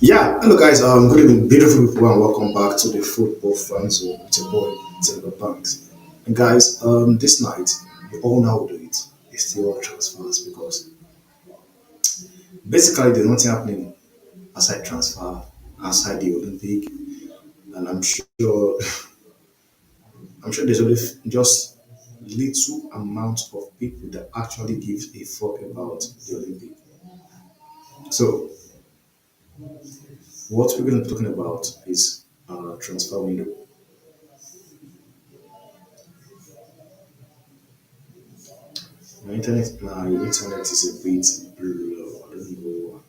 Yeah, hello guys. Good evening, beautiful people, and welcome back to the Football Fan Zone with your boy Taylor Banks. And guys, this night you all know how we do it. It's still all transfers because basically there's nothing happening aside transfer, aside the Olympic, and I'm sure there's only just little amount of people that actually give a fuck about the Olympic. So what we're going to be talking about is transfer window. My internet is a bit low. I don't know.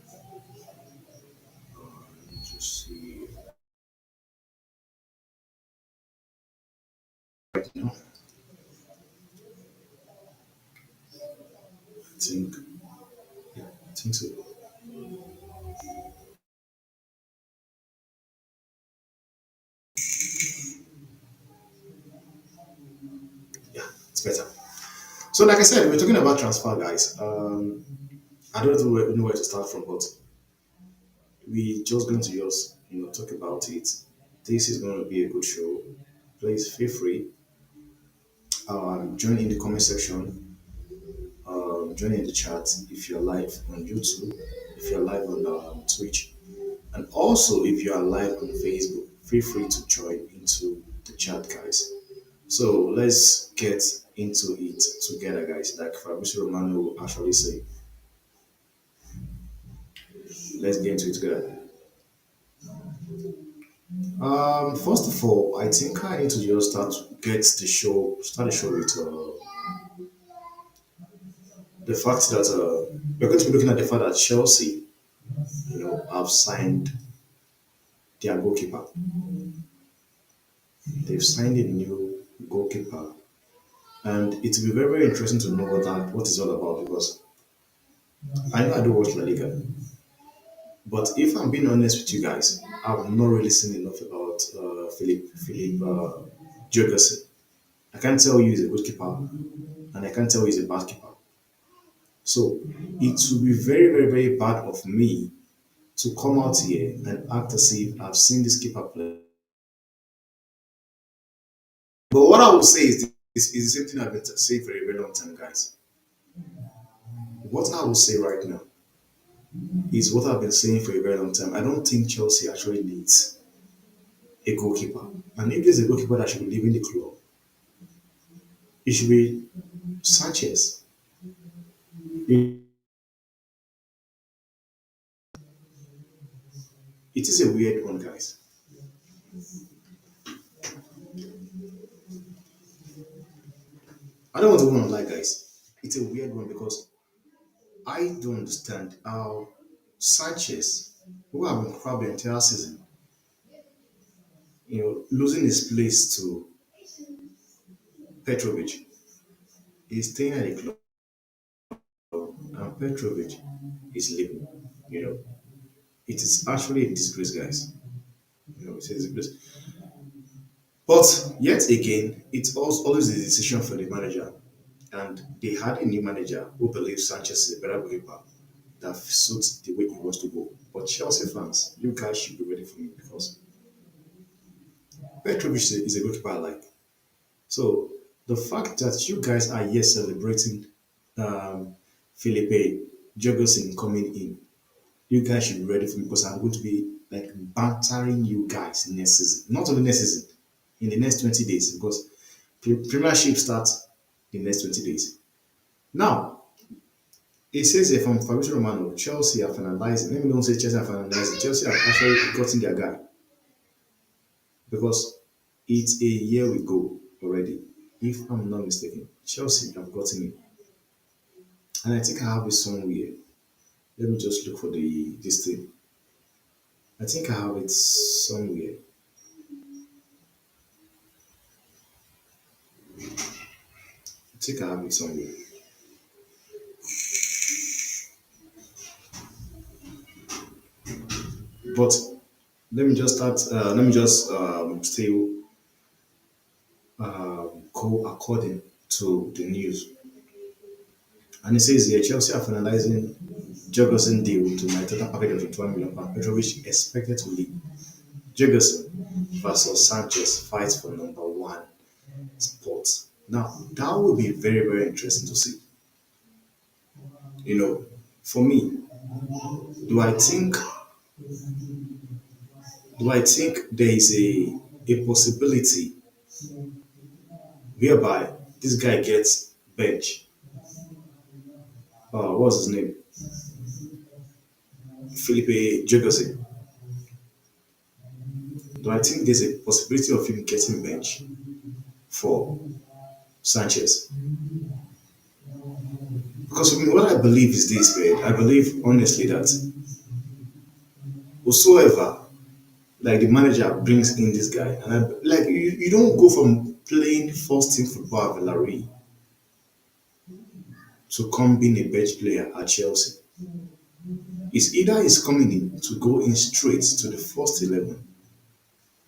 Let me just see right now. I think, yeah, I think so. Yeah, it's better. So, like I said, we're talking about transfer, guys. I don't know where to start from, but we just going to just talk about it. This is going to be a good show. Please feel free. Join in the comment section. Join in the chat if you're live on YouTube, if you're live on Twitch. And also, if you are live on Facebook, feel free to join into the chat, guys. So let's get into it together, guys. Like Fabrizio Romano will actually say, let's get into it together. First of all, I think I need to just start the show with the fact that we're going to be looking at the fact that Chelsea, have signed their goalkeeper. They've signed a new goalkeeper, and it will be very, very interesting to know what is all about because I know I do watch La Liga, but if I'm being honest with you guys, I've not really seen enough about Philip Jorgensen. I can't tell you he's a good keeper, and I can't tell you he's a bad keeper. So it would be very, very, very bad of me to come out here and act as if I've seen this keeper play. But what I will say is the same thing I've been saying for a very long time, guys. What I will say right now is what I've been saying for a very long time. I don't think Chelsea actually needs a goalkeeper. And if there's a goalkeeper that should be leaving the club, it should be Sanchez. It is a weird one, guys. I don't want to go on like guys. It's a weird one because I don't understand how Sanchez, who have been crap the entire season, losing his place to Petrovic, is staying at the club and Petrovic is leaving. You know, it is actually a disgrace, guys. It's a disgrace. But yet again, it's also always a decision for the manager. And they had a new manager who believes Sanchez is a better goalkeeper that suits the way he wants to go. But Chelsea fans, you guys should be ready for me because Petrovic is a goalkeeper I like. So the fact that you guys are here celebrating Felipe Jorgensen coming in, you guys should be ready for me because I'm going to be like bantering you guys next season. Not only next season, in the next 20 days because Premiership starts in the next 20 days. Now, it says here from Fabrizio Romano, Chelsea have finalized. Let me don't say Chelsea have finalized. Chelsea have actually gotten their guy because it's a year we go already. If I'm not mistaken, Chelsea have gotten it, and I think I have it somewhere. Let me just look for the this thing. I think I have it somewhere. I think I have it somewhere. But let me just start. Let me just still go according to the news. And it says here Chelsea are finalizing Jurgensen deal to my total package of £21 million. Petrovic expected to leave. Jurgensen versus Sanchez fights for number one spot. Now that will be very, very interesting to see. You know, for me, do I think there is a possibility whereby this guy gets bench? What's his name? Felipe Jurgensen. Do I think there's a possibility of him getting bench for Sanchez? Because for me, what I believe is this, man. I believe honestly that whosoever, like the manager brings in this guy, and like you don't go from playing first team football at Villarreal to come being a bench player at Chelsea. It's either he's coming in to go in straight to the first 11,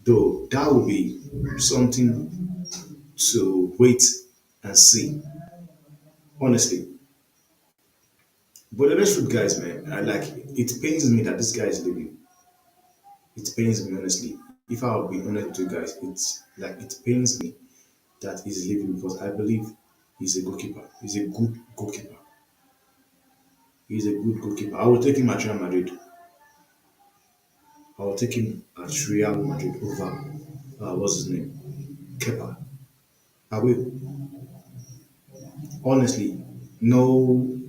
though that will be something to wait and see, honestly. But the rest of guys, man, I like it pains me that this guy is leaving. It pains me honestly. If I'll be honest with you guys, it's like it pains me that he's leaving because I believe he's a goalkeeper. He's a good goalkeeper. He's a good goalkeeper. I will take him at Real Madrid. I will take him at Real Madrid over what's his name? Kepa. I will. Honestly, no,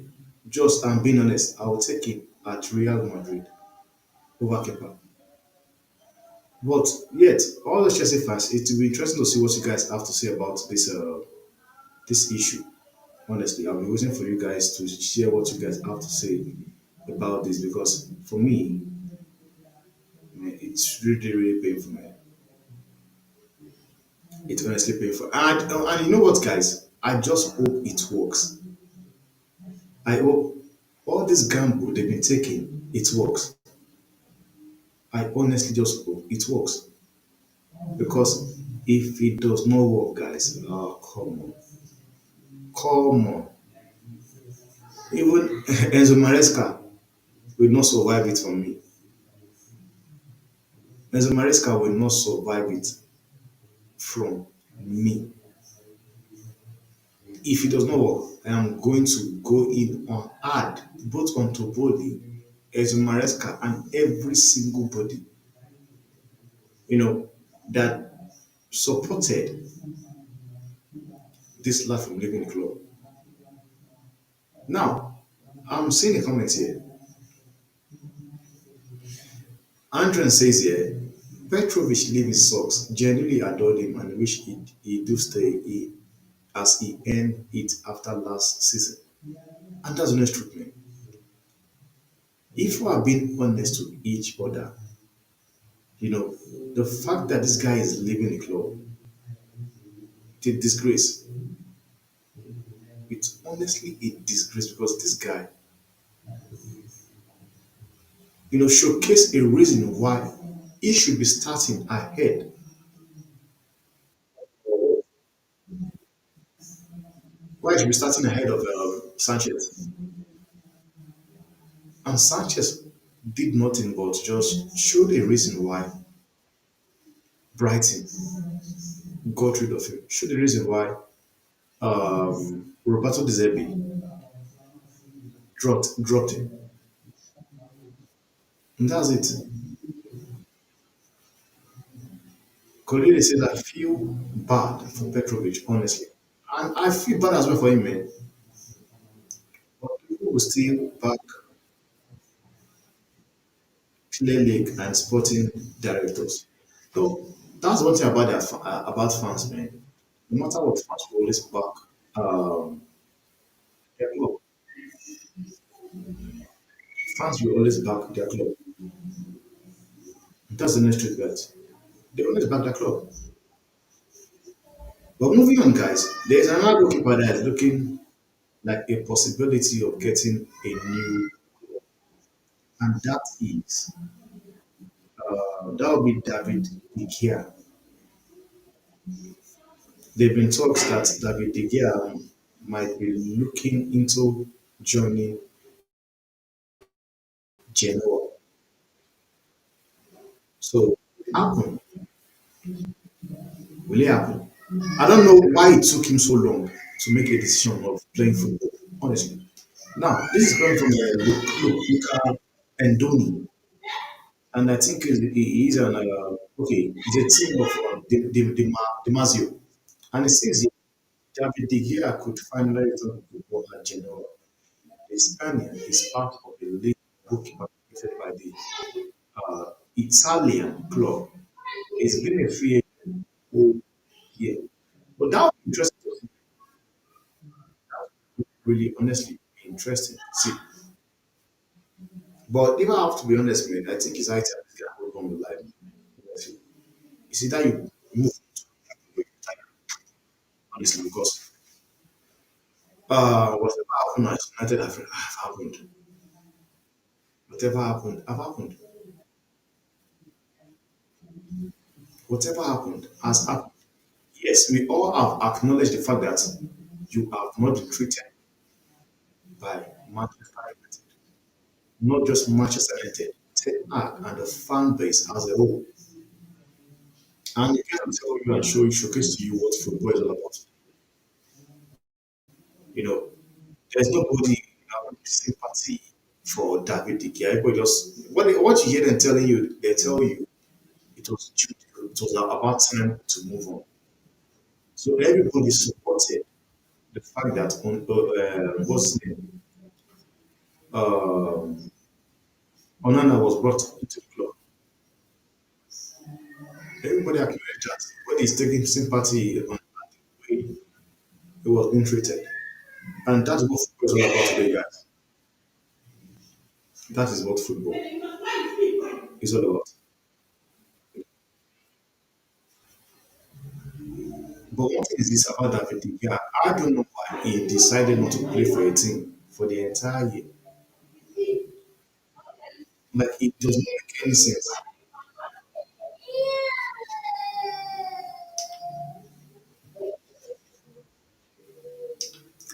just I'm being honest. I will take him at Real Madrid over Kepa. But yet, all the Chelsea fans, it will be interesting to see what you guys have to say about this issue. Honestly, I'll be waiting for you guys to share what you guys have to say about this because for me, man, it's really, really painful, man. It's honestly painful. And you know what, guys? I just hope it works. I hope all this gamble they've been taking, it works. I honestly just hope it works. Because if it does not work, guys, oh, come on. Come on. Even Enzo Maresca will not survive it for me. Enzo Maresca will not survive it from me. If it does not work, I am going to go in on hard, both on Topoli, Enzo Maresca, and every single body, that supported this life from living the club. Now, I'm seeing a comment here. Andren says here, Petrovic leave his socks, genuinely adored him and wish he do stay as he earned it after last season. And that's honest truth, man. If we are being honest to each other, you know, the fact that this guy is leaving the club, it's a disgrace. It's honestly a disgrace because this guy, showcase a reason why he should be starting ahead. Why he should be starting ahead of Sanchez. And Sanchez did nothing but just showed a reason why Brighton got rid of him. Showed the reason why Roberto De Zerbi dropped him. And that's it. Cornelius says, I feel bad for Petrovic, honestly. And I feel bad as well for him, man. But people will still back Clear Lake and sporting directors. So that's one thing about fans, man. No matter what, fans will always back their club. Fans will always back their club. That's the next truth, bet. They always back their club. But moving on, guys, there's another goalkeeper that is looking like a possibility of getting a new, and that will be David De Gea. There've been talks that David De Gea might be looking into. joining Genoa. So happen, will it happen? I don't know why it took him so long to make a decision of playing football, honestly. Now, this is coming from Luca Endoni, and I think he's an okay, he's a team of Di Marzio, and it says here, David De Gea could finally return to football at Genoa. The Spaniard is part of the league goalkeeper created by the Italian club. He's been a free agent all year, but that would be interesting to see. Really, honestly, interesting. See, but if I have to be honest, man, I think it's high time this guy will come to life. Honestly. You see that you move to honestly because whatever happened at United have happened. Whatever happened have happened. Whatever happened has happened. Yes, we all have acknowledged the fact that you have not been treated by Manchester United, not just Manchester United, Ten Hag and the fan base as a whole. And it can tell you and showcase to you what football is all about. You know, there's nobody with sympathy for David De Gea. Everybody just what you hear them telling you, they tell you it was about time to move on. So everybody supported the fact that what's his name, um, Onana was brought into the club. Everybody acknowledged that. Everybody is taking sympathy on the way he was being treated, and that's what football is all about today, guys. That is what football is all about. But one thing is this about David De Gea. I don't know why he decided not to play for a team for the entire year. Like it doesn't make any sense.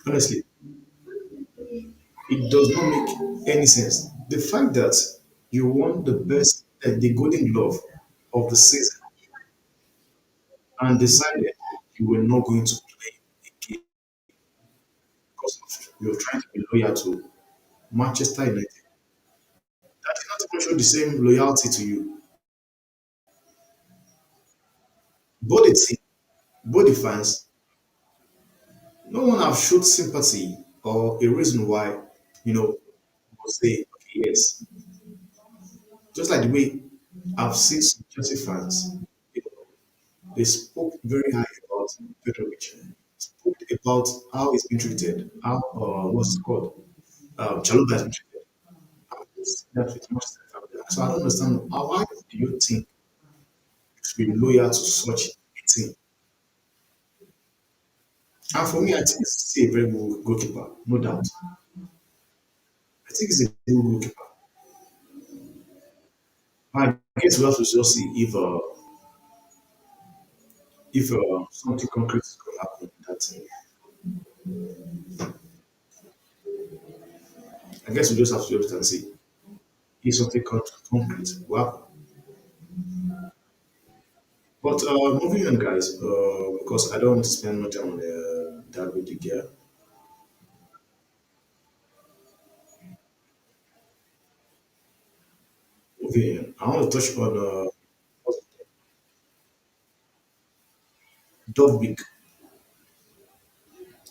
Honestly, it does not make any sense. The fact that you won the best, the Golden Glove of the season, and decided you were not going to play again because of you're trying to be loyal to Manchester United. That did not even show the same loyalty to you. Both the team, both the fans, no one have showed sympathy or a reason why, will say, okay, yes. Just like the way I've seen some Chelsea fans, you know, they spoke very high about Petrovic, spoke about how he's been treated, how, what's it called, Chalobah has been treated. That with much so I don't understand why do you think you should be loyal to such a team? And for me, I think he's still a very good goalkeeper, no doubt. I think he's a good goalkeeper. I guess we have to just see if something concrete is going to happen. That I guess we just have to wait and see if something concrete will happen. But moving on, guys, because I don't want to spend much time on that with the gear. Moving on, I want to touch on Dovbik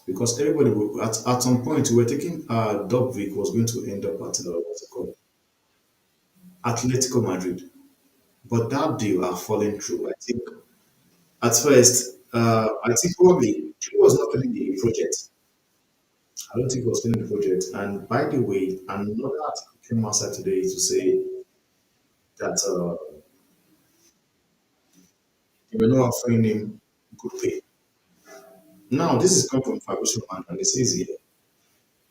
because everybody at some point we were thinking Dovbik was going to end up at what's it called Atletico Madrid, but that deal are falling through. I think at first, I think probably he was not feeling the project. I don't think he was feeling the project. And by the way, another article came outside today to say that they were not offering him good pay. Now, this is coming from Fabricio Man, and it says here,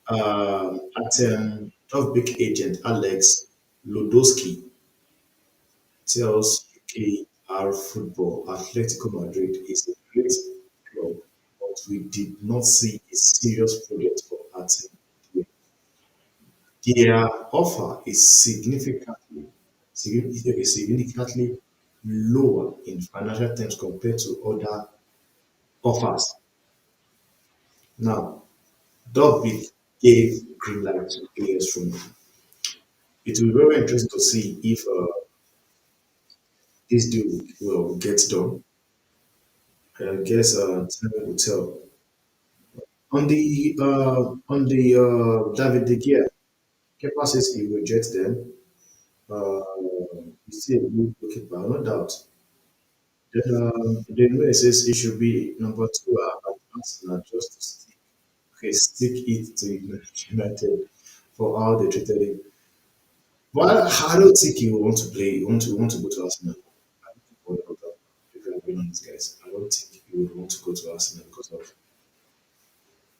at top-big agent Alex Lodowski tells UKR Football Atletico Madrid is a great club, but we did not see a serious project for Atletico. their offer is significantly lower in financial terms compared to other offers. Now, Dogbeat gave green light to players from. It will be very interesting to see if this deal will get done. I guess time will tell. David De Gea, Kepa says he will reject them. He's still a good goalkeeper, no doubt. Then says he should be number two at Arsenal just to stick it to United for how they treated him. But I don't think he will want to play. Want to go to Arsenal. I don't think he will go to- If I'm being honest, guys, I don't think he would want to go to Arsenal because of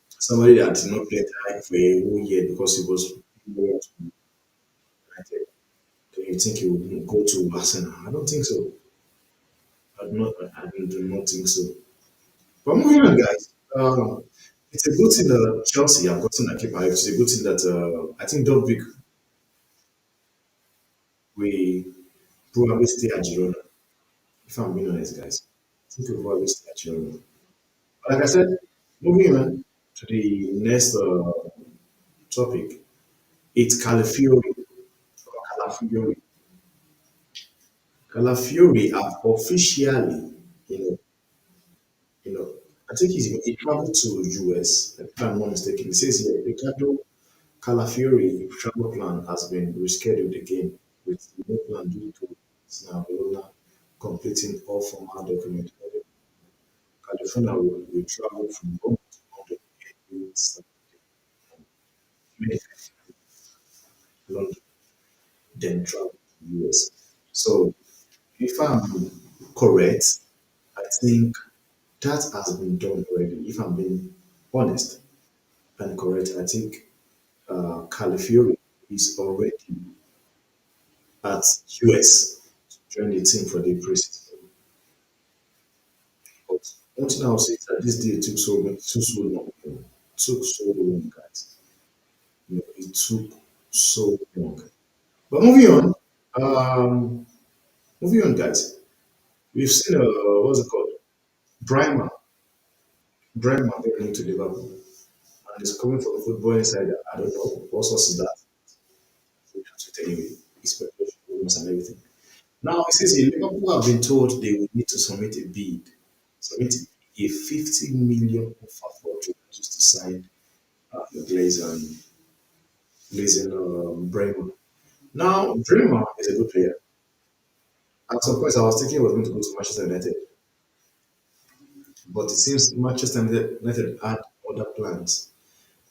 somebody that did not play time for a whole year because he was loyal to United. Do you think he would go to Arsenal? I don't think so. I do not think so. But moving on, guys. It's a good thing that Chelsea have gotten a keeper. It's a good thing that I think Dovbyk will probably stay at Girona. If I'm being honest, guys, I think we'll probably stay at Girona. But like I said, moving on to the next topic, it's Calafiori. Or Calafiori. Calafiori have officially, you know, you know, I think he traveled to US. If I'm not mistaken, it says here Ricardo Calafiori travel plan has been rescheduled again with no plan due to Barcelona completing all formal documents. California will travel from Rome to London, London, then travel to US. So, if I'm correct, I think that has been done already. If I'm being honest and correct, I think Calafiori is already at US to join the team for the preseason. But one thing I will say is that this deal took so long. Took so long, guys. It took so long. But um, moving on, guys. We've seen what's it called? Brima. Brima being linked to Liverpool, and it's coming from Football Insider. I don't know what source is that. We have to tell you his speculation, rumors, and everything. Now it says here, Liverpool have been told they will need to submit a 50 million offer for Juventus to sign Glazer and Bremer. Now, Bremer is a good player. At some point, I was thinking he was going to go to Manchester United, but it seems Manchester United had other plans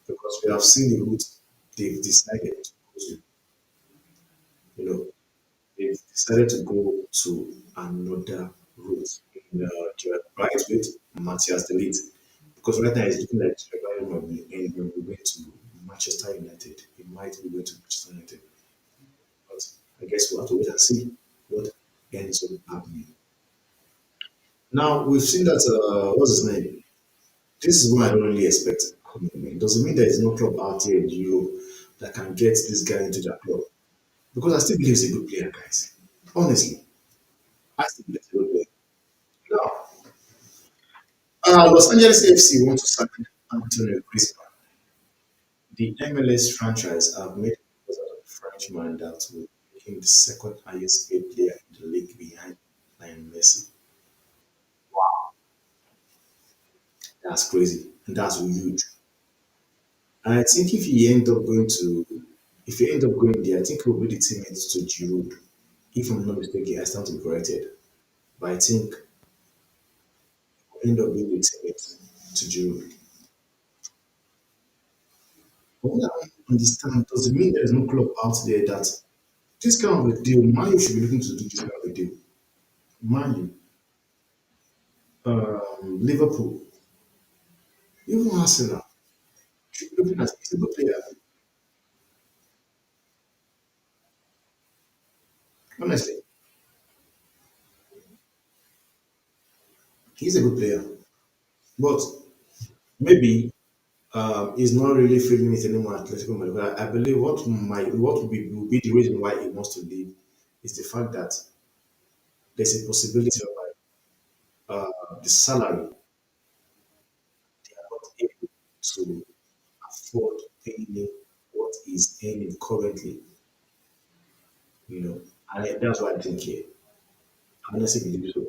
because we have seen the route they've decided to go to. You know, they've decided to go to another route in their right with Matthias Delete because right now it's looking like Trevor might be going to Manchester United. He might be going to Manchester United. But I guess we'll have to wait and see what ends up happening. Now we've seen that what's his name? This is what I don't really expect coming. It doesn't mean there is no club out here in Europe that can get this guy into their club. Because I still believe he's a good player, guys. Honestly, I still believe he's a good player. Now, Los Angeles AFC want to sign Antonio Griezmann. The MLS franchise have made a proposal to the Frenchman that will make him the second highest paid player in the league behind Lionel Messi. That's crazy. And that's huge. And I think if he end up going there, I think he'll be the teammate to Giroud. If I'm not mistaken, I stand to be corrected. But I think he'll end up being the teammate to Giroud. But what I don't understand does it mean there is no club out there that this kind of a deal, Man U should be looking to do this kind of a deal. Man U, Liverpool, even Arsenal should be looking at he's a good player. Honestly, he's a good player. But maybe He's not really feeling it anymore at Atletico Madrid. But I believe what will be the reason why he wants to leave is the fact that there's a possibility of the salary they are not able to afford paying him what he's earning currently. You know, and that's what I think here. I honestly believe so.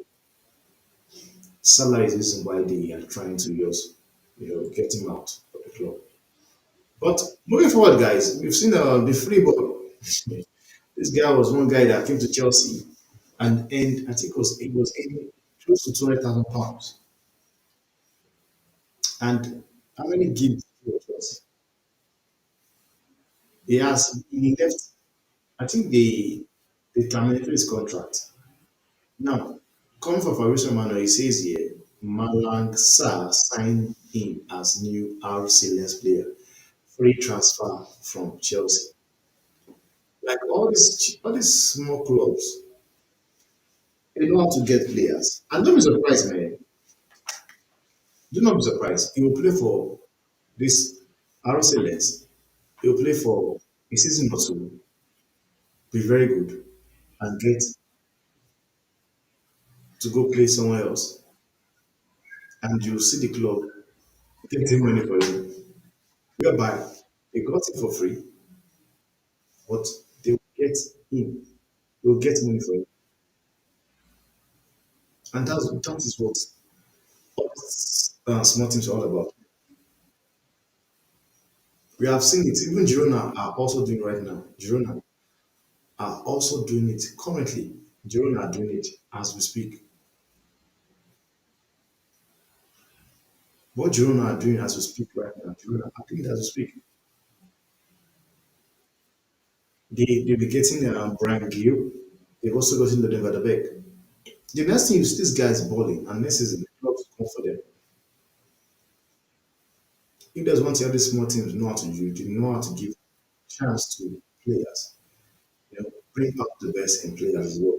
Salary is the reason why they are trying to use, get him out of the club. But moving forward, guys, we've seen the free ball. This guy was one guy that came to Chelsea and I think it was earning close to £200,000. And how many gigs he was? He left. I think they terminated his contract. Now, coming from Fabrizio Romano, he says here Malang Sarr signed him as new RC Lens player, free transfer from Chelsea. Like all these small clubs, they know how to get players. And don't be surprised, man. Do not be surprised. He will play for this RC Lens. He will play for a season or two, be very good, and get to go play somewhere else. And you'll see the club getting money for him. Whereby they got it for free, but they will get him. They will get money for him. And that is what all these small teams are all about. We have seen it. Even Girona are also doing right now. Girona are also doing it currently. Girona are doing it as we speak. What Girona are doing as we speak right now, Girona are doing it as we speak. They'll be getting Brian Gill. They've also gotten the Denver Beck. The next thing is this guy's balling, and next season, the clubs come for them. If there's one thing all these small teams know how to do, they know how to give chance to players. Bring out the best in players as well.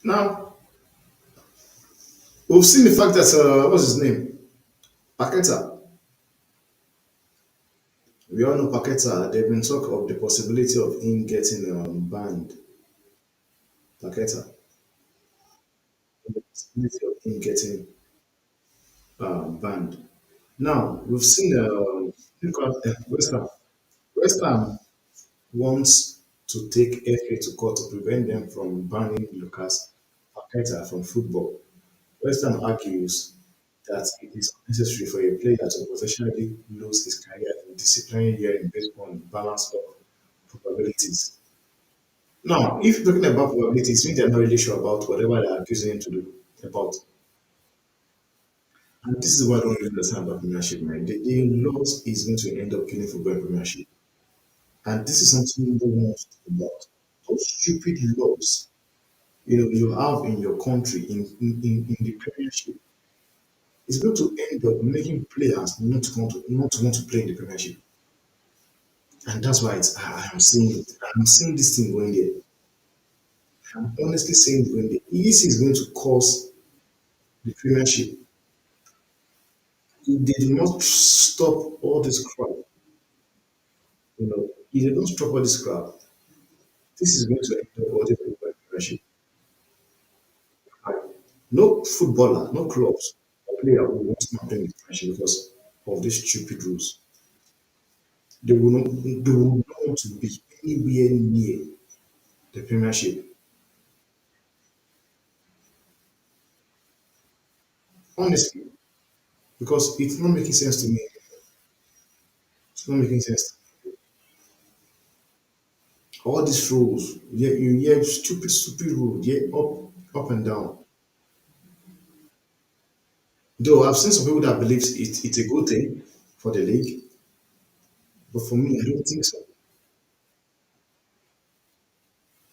Now, we've seen the fact that, what's his name? Paqueta. We all know Paqueta. They've been talk of the possibility of him getting banned. Paqueta. The possibility of him getting banned. Now, we've seen look at West Ham. West Ham wants to take FA to court to prevent them from banning Lucas Paqueta from football. West Ham argues that it is unnecessary for a player to potentially lose his career in disciplinary hearing based on balance of probabilities. Now, if you're talking about probabilities, means they're not really sure about whatever they're accusing him to do about. And this is what I don't really understand about Premiership, man. The laws is going to end up killing football in Premiership. And this is something no one wants to talk about. Those stupid laws, you have in your country, in the Premiership, is going to end up making players not to want to play in the Premiership. And that's why I'm seeing it. I'm seeing this thing going there. I'm honestly saying it going there. EEC is going to cause the Premiership. If they do not stop all this crap, if they don't stop all this crap, this is going to end up all the people in the Premiership. Right? No footballer, no clubs, or player will want to not play in the Premiership because of these stupid rules. They will not want to be anywhere near the Premiership. Honestly, because it's not making sense to me. It's not making sense. All these rules, yeah, you hear stupid, stupid rules, yeah, up and down. Though I've seen some people that believes it's a good thing for the league, but for me, I don't think so.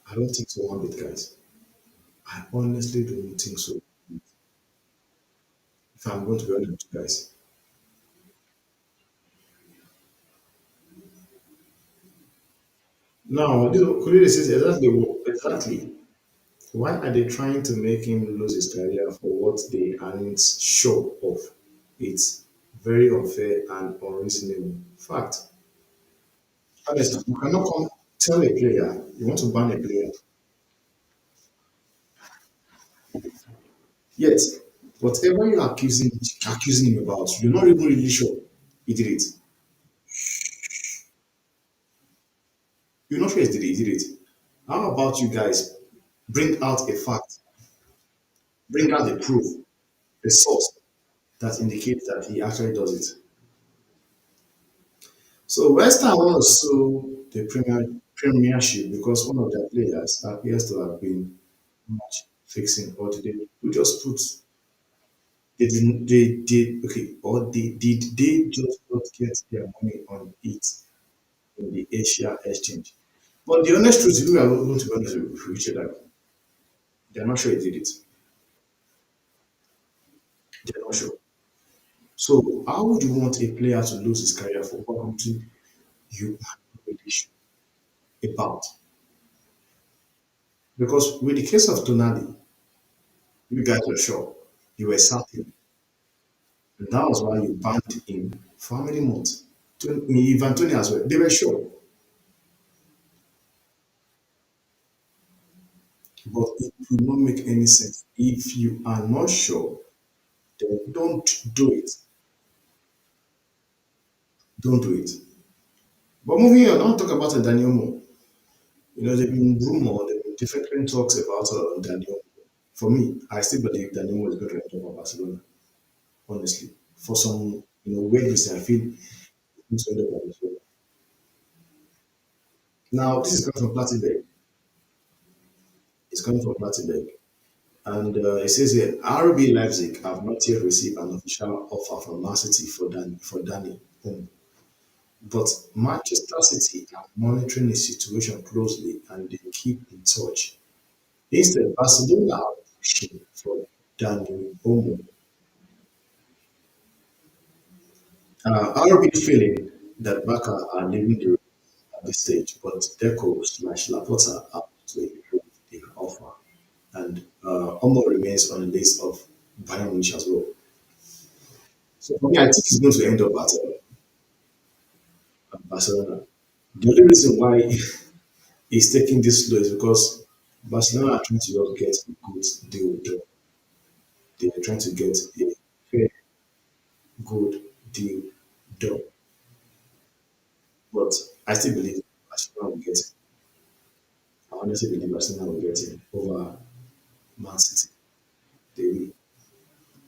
I don't think so one bit, guys. I honestly don't think so. If I'm going to be honest with you guys, Now, Kudus says exactly. Why are they trying to make him lose his career for what they aren't sure of? It's very unfair and unreasonable. Fact. Honestly, you cannot come tell a player you want to ban a player. Yet, whatever you're accusing him about, you're not even really sure he did it. You're not sure he did it. How about you guys bring out a fact, bring out the proof, the source that indicates that he actually does it? So West Ham want to sue the Premiership because one of their players appears to have been match fixing, or did they we just put they didn't they did okay, or they just not get their money on it in the Asia exchange. But the honest truth is we are going to be honest with each other. They're not sure he did it. They're not sure. So how would you want a player to lose his career for something you are not really sure about? Because with the case of Tonali, you guys were sure. You were certain. And that was why you banned him for how many months? Ivan Tony as well. They were sure. But it will not make any sense. If you are not sure, then don't do it. Don't do it. But moving on, I want to talk about Daniel Mo. There's been rumor, there have been different talks about Daniel. For me, I still believe Daniel Mo is going to end up at Barcelona. Honestly, for some weird reason, I feel he's going to end up at Barcelona. Now, this is coming from Plattenberg. It's coming from Plattenberg. And it says here, RB Leipzig have not yet received an official offer from Man City for Danny. But Manchester City are monitoring the situation closely and they keep in touch. Instead, Barcelona are pushing for Danny Olmo. RB feeling that Barca are leaving the race at this stage, but Deco/Laporta are to improve the offer. And Olmo remains on the list of Bayern Munich as well. So for me, I think he's going to end up at Barcelona. The only reason why he's taking this slow is because Barcelona are trying to just get a good deal done. They are trying to get a fair, good deal done. But I still believe Barcelona will get it. I honestly believe Barcelona will get it over Man City. They will.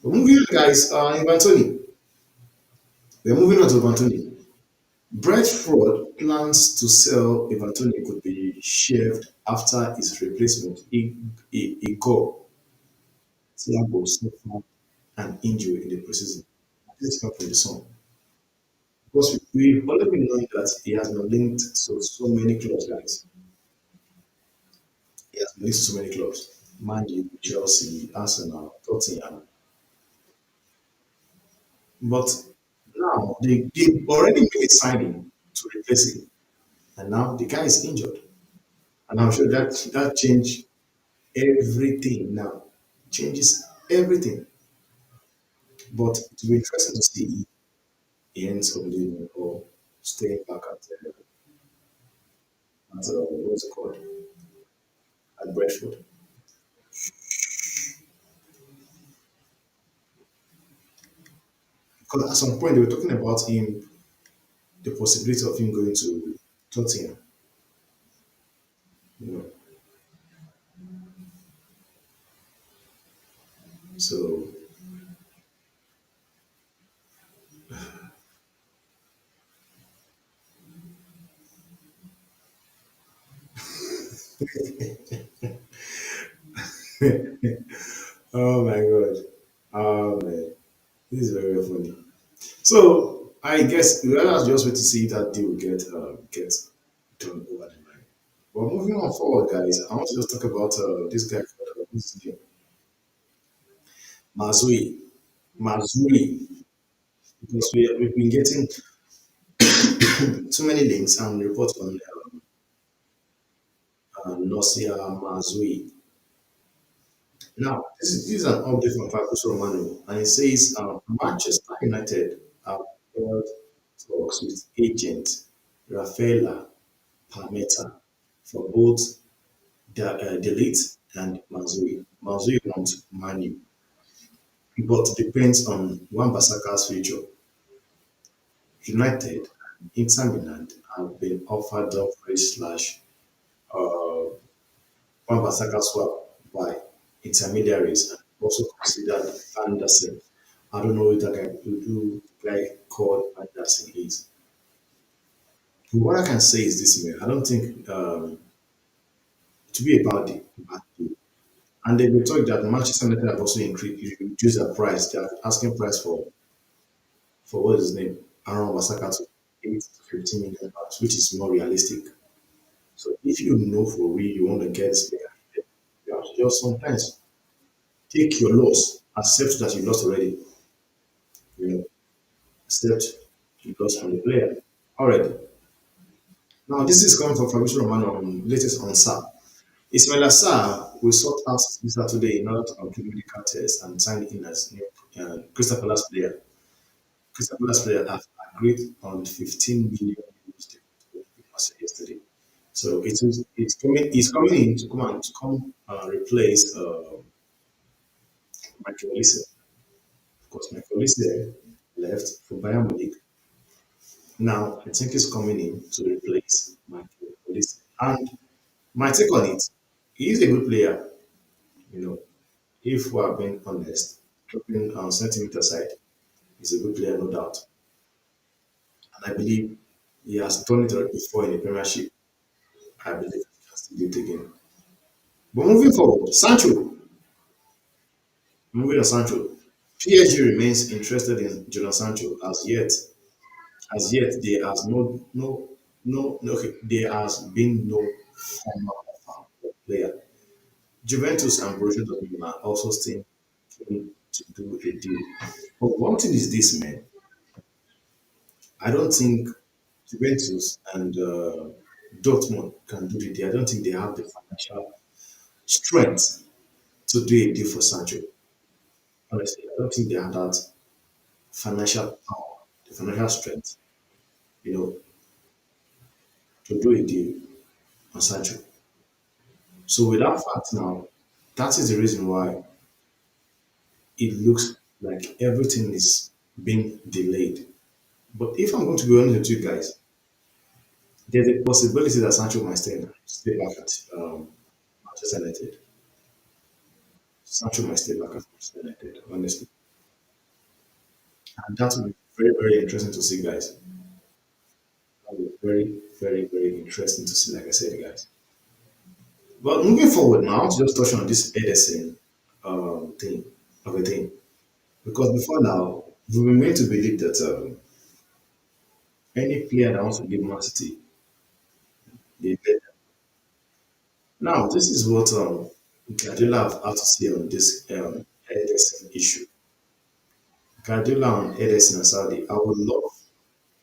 But moving on, guys, Ivan Toney. We're moving on to Ivan Toney. Brentford plans to sell Ivan Toney could be shelved after his replacement, Igor Thiago, suffered an injury in the preseason. This comes from the Sun. Because we've already been knowing that he has been linked to so many clubs, guys. He has been linked to so many clubs. Man U, Chelsea, Arsenal, Tottenham. But now they already made a signing to replace him. And now the guy is injured. And I'm sure that changed everything now. Changes everything. But it will be interesting to see if he ends up leaving or staying back at what's it called? At Brentford. Because at some point they were talking about him, the possibility of him going to Tottenham. You know. So oh my god. Oh man. This is very funny. So I guess we are just wait to see if that deal get done over the line. But moving on forward, guys, I want to just talk about this guy called what's his name? Mazui. Mazui. Because we've been getting too many links and reports on. Nosia Mazui. Now, this is an update from Fabrizio Romano, and it says Manchester United have held talks with agent Rafaela Palmetta for both Delete and Mazui. Mazui wants Manu, but depends on Wan-Bissaka's future. United and Inter Milan have been offered Dumfries slash Wan-Bissaka swap by intermediaries and also considered Anderson. I don't know who the guy called Anderson is. But what I can say is this, man. I don't think to be about the bad deal. And they will talk that Manchester United have also reduced their price. They are asking price for what is his name? Aaron Wasaka to 8 to 15 million pounds, which is more realistic. So if you know for real you want to get this player, you have to just sometimes take your loss, accept that you lost already, you know, accept you lost from the player already. Now this is coming from Fabrizio Romano on latest on SAR. Ismail Assar will sort out his visa today in order to complete medical tests and sign in as new Crystal Palace player. Crystal Palace player have agreed on 15 million euros yesterday. So it's coming in to come replace Michael Olise. Of course, Michael Olise left for Bayern Munich. Now I think he's coming in to replace Michael Olise. And my take on it, he is a good player, you know. If we are being honest, dropping centimeter side, he's a good player, no doubt. And I believe he has done it already before in the Premiership. I believe he can still do it again. But moving forward, Sancho, moving on Sancho, PSG remains interested in Jadon Sancho as yet. As yet, there has okay, there has been no formal offer for the player. Juventus and Borussia Dortmund are also still keen to do a deal. But one thing is this, man. I don't think Juventus and Dortmund can do the deal. I don't think they have the financial strength to do a deal for Sancho. Honestly, I don't think they have that financial power, the financial strength, you know, to do a deal on Sancho. So with that fact now, that is the reason why it looks like everything is being delayed. But if I'm going to be honest with you guys, there's a possibility that Sancho might stay back at Manchester United. Sancho might stay back at Manchester United, honestly. And that will be very, very interesting to see, guys. That will be very, very, very interesting to see, like I said, guys. But moving forward now, just touch on this Ederson thing of a thing. Because before now, we were made to believe that any player that wants to leave Man City, they let them. Now, this is what Guardiola have had to say on this Ederson issue. Guardiola on Ederson and Saudi, I would love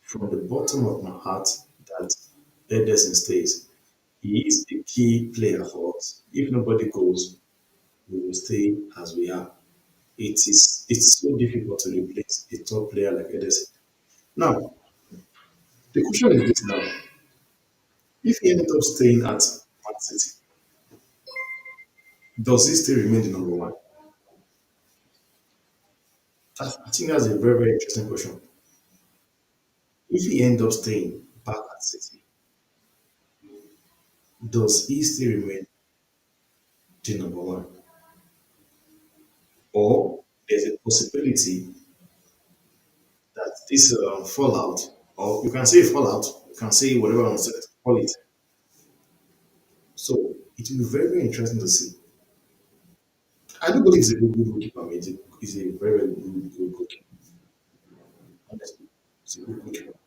from the bottom of my heart that Ederson stays. He is the key player for us. If nobody goes, we will stay as we are. It's so difficult to replace a top player like Ederson. Now, the question is this now. If he ended up staying at Man City, does he still remain the number one? I think that's a very, very interesting question. If he ends up staying back at City, does he still remain the number one? Or there's a possibility that this fallout, or you can say fallout, you can say whatever you want to call it. So it will be very, very interesting to see. I do believe he's a good goalkeeper. I mean, he's a very, very good goalkeeper. Honestly, he's a good goalkeeper.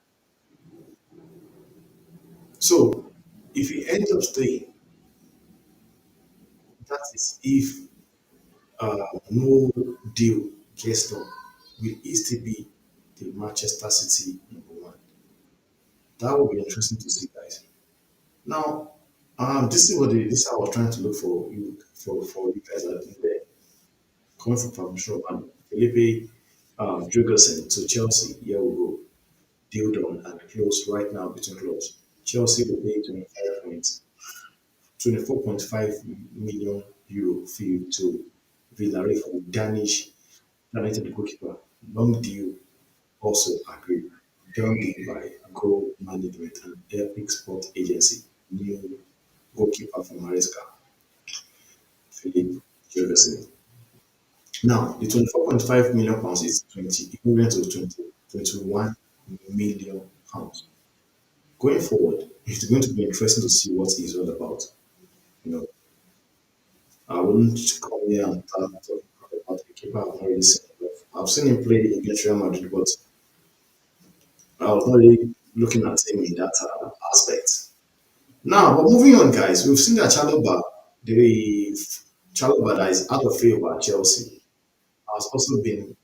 So if he ends up staying, that is if no deal gets done, will he still be the Manchester City number one? That will be interesting to see, guys. Now, this is how I was trying to look for you guys out there. Coming from Shop and Felipe Jorgensen to Chelsea, here we go. Deal done and closed right now between clubs. Chelsea will pay 24.5 million euro fee to Villarreal for the Danish talented goalkeeper. Long deal also agreed. Done deal by Goal Management and Epic Sport Agency. New goalkeeper for Maresca, Philip Jorgensen. Now, the 24.5 million pounds is 20 equivalent to 21 million pounds. Going forward, it's going to be interesting to see what he's all about. You know, I wouldn't come here and start talking about the keeper I've not really seen. I've seen him play against Real Madrid, but I was not really looking at him in that aspect. Now, but moving on, guys, we've seen that the Chalobah that is out of favor at Chelsea, has also been,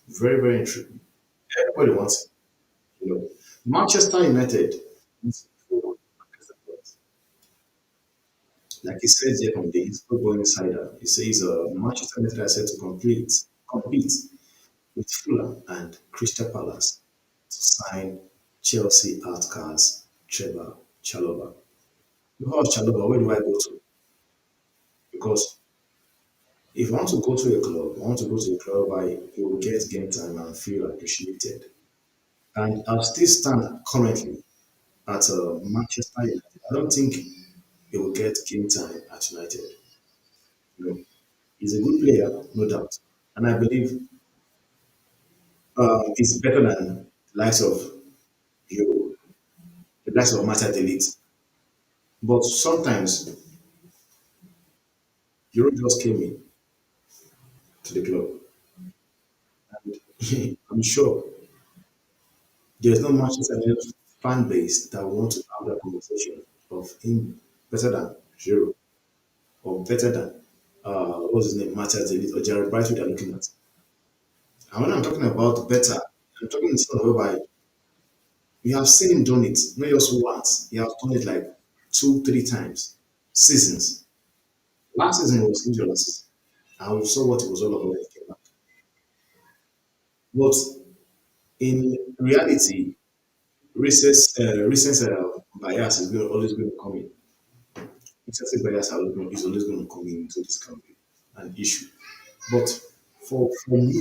very, very intriguing. Everybody wants him, Manchester United, like he says here from the Football Insider, he says Manchester United are set to compete with Fulham and Crystal Palace to sign Chelsea outcast Trevor Chalobah. Because Chalobah, where do I go to? Because if I want to go to a club, I want to go to a club where you will get game time and feel appreciated. And I'll still stand currently at Manchester United. I don't think he will get game time at United. You know, he's a good player, no doubt. And I believe he's better than the likes of you, the likes of Matter Elite. But sometimes Euro just came in to the club. And I'm sure there's no Manchester United fan base that want to have that conversation of him better than Giroud or better than what's his name, Matthias Elite or Jared Bright we are looking at. And when I'm talking about better, I'm talking in terms of whereby you have seen him done it, not just once. He has done it like two, three times, seasons. Last season he was injured last season. And we saw what it was all about when he came back. But in reality, recent bias always going to come in. Excessive bias is always going to come into this campaign an issue. But for me,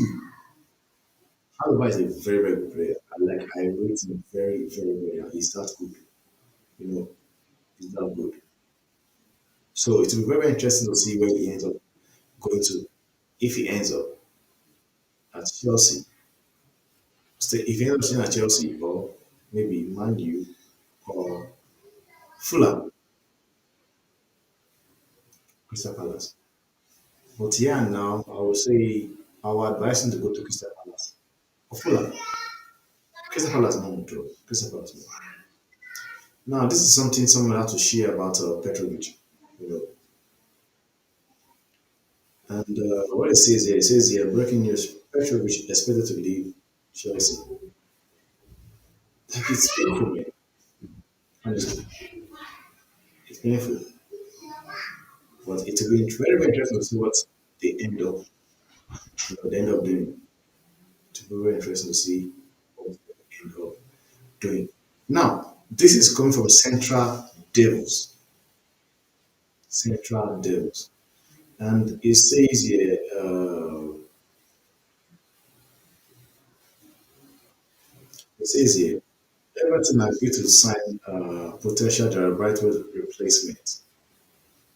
Chalobah is a very, very good player. I rate him very, very, very high. He's that good. You know, he's that good. So it will be very, very interesting to see where he ends up going to. If he ends up at Chelsea, if he ends up staying at Chelsea or maybe Man U or Fulham, Crystal Palace. But yeah, now I would say I would advise him to go to Crystal Palace or Fulham. Crystal Palace more though. Crystal Palace more. Now this is something someone had to share about Petrovic. You know, and what it says here, breaking news: Petrovic expected to leave Chelsea. Like it's painful, man. Honestly, it's painful. But it will be very, very interesting to see what they end up doing. It will be very interesting to see what they end up doing. Now, this is coming from Central Devils. Central Devils. And it says here, it says here, Everton agreed to sign potential Jared Brightwood replacement.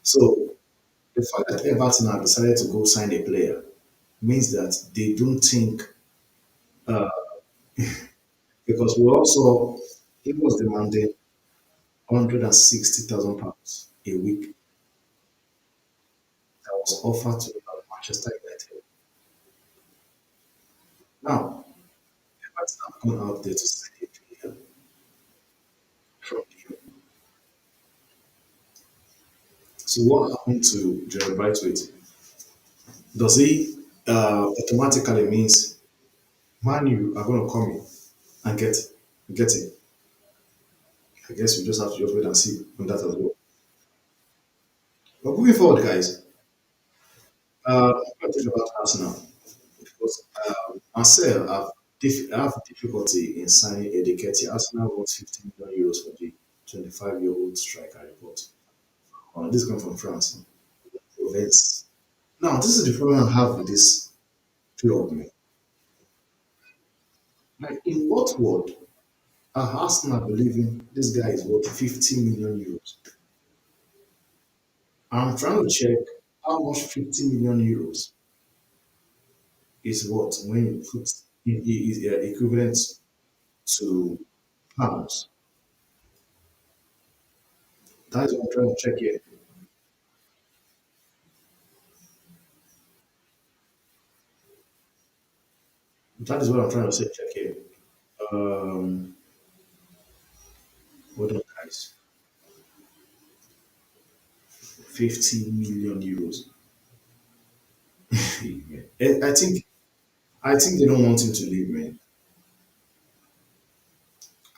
So the fact that Everton have decided to go sign a player means that they don't think, because we also, he was demanding £160,000 a week that was offered to Manchester United. Now, Everton have gone out there to sign a player from you. So what happened to Jared Brightwood? Does he automatically means Man U are going to come in and get it? I guess we just have to just wait and see on that as well. But moving forward, guys, I'm going to talk about Arsenal because Marcel have difficulty in signing Eddie. Arsenal wants 15 million euros for the 25-year-old striker report. This comes from France. Events. Now, this is the problem I have with this club, man. Like, in what world are Arsenal believing this guy is worth 50 million euros? I'm trying to check how much 50 million euros is worth when you put is equivalent to pounds. That is what I'm trying to check here. That is what I'm trying to say. Check here. Um, hold on, guys. 50 million euros. I think they don't want him to leave, man.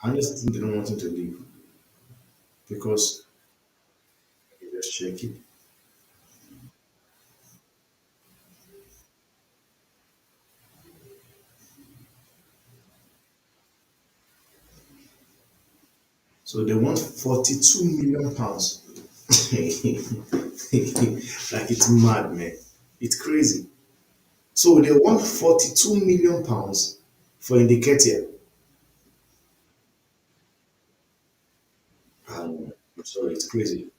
I just think they don't want him to leave because let's check it. So they want 42 million pounds. Like it's mad, man. It's crazy. So they want 42 million pounds for Indicatia. I'm sorry, it's crazy.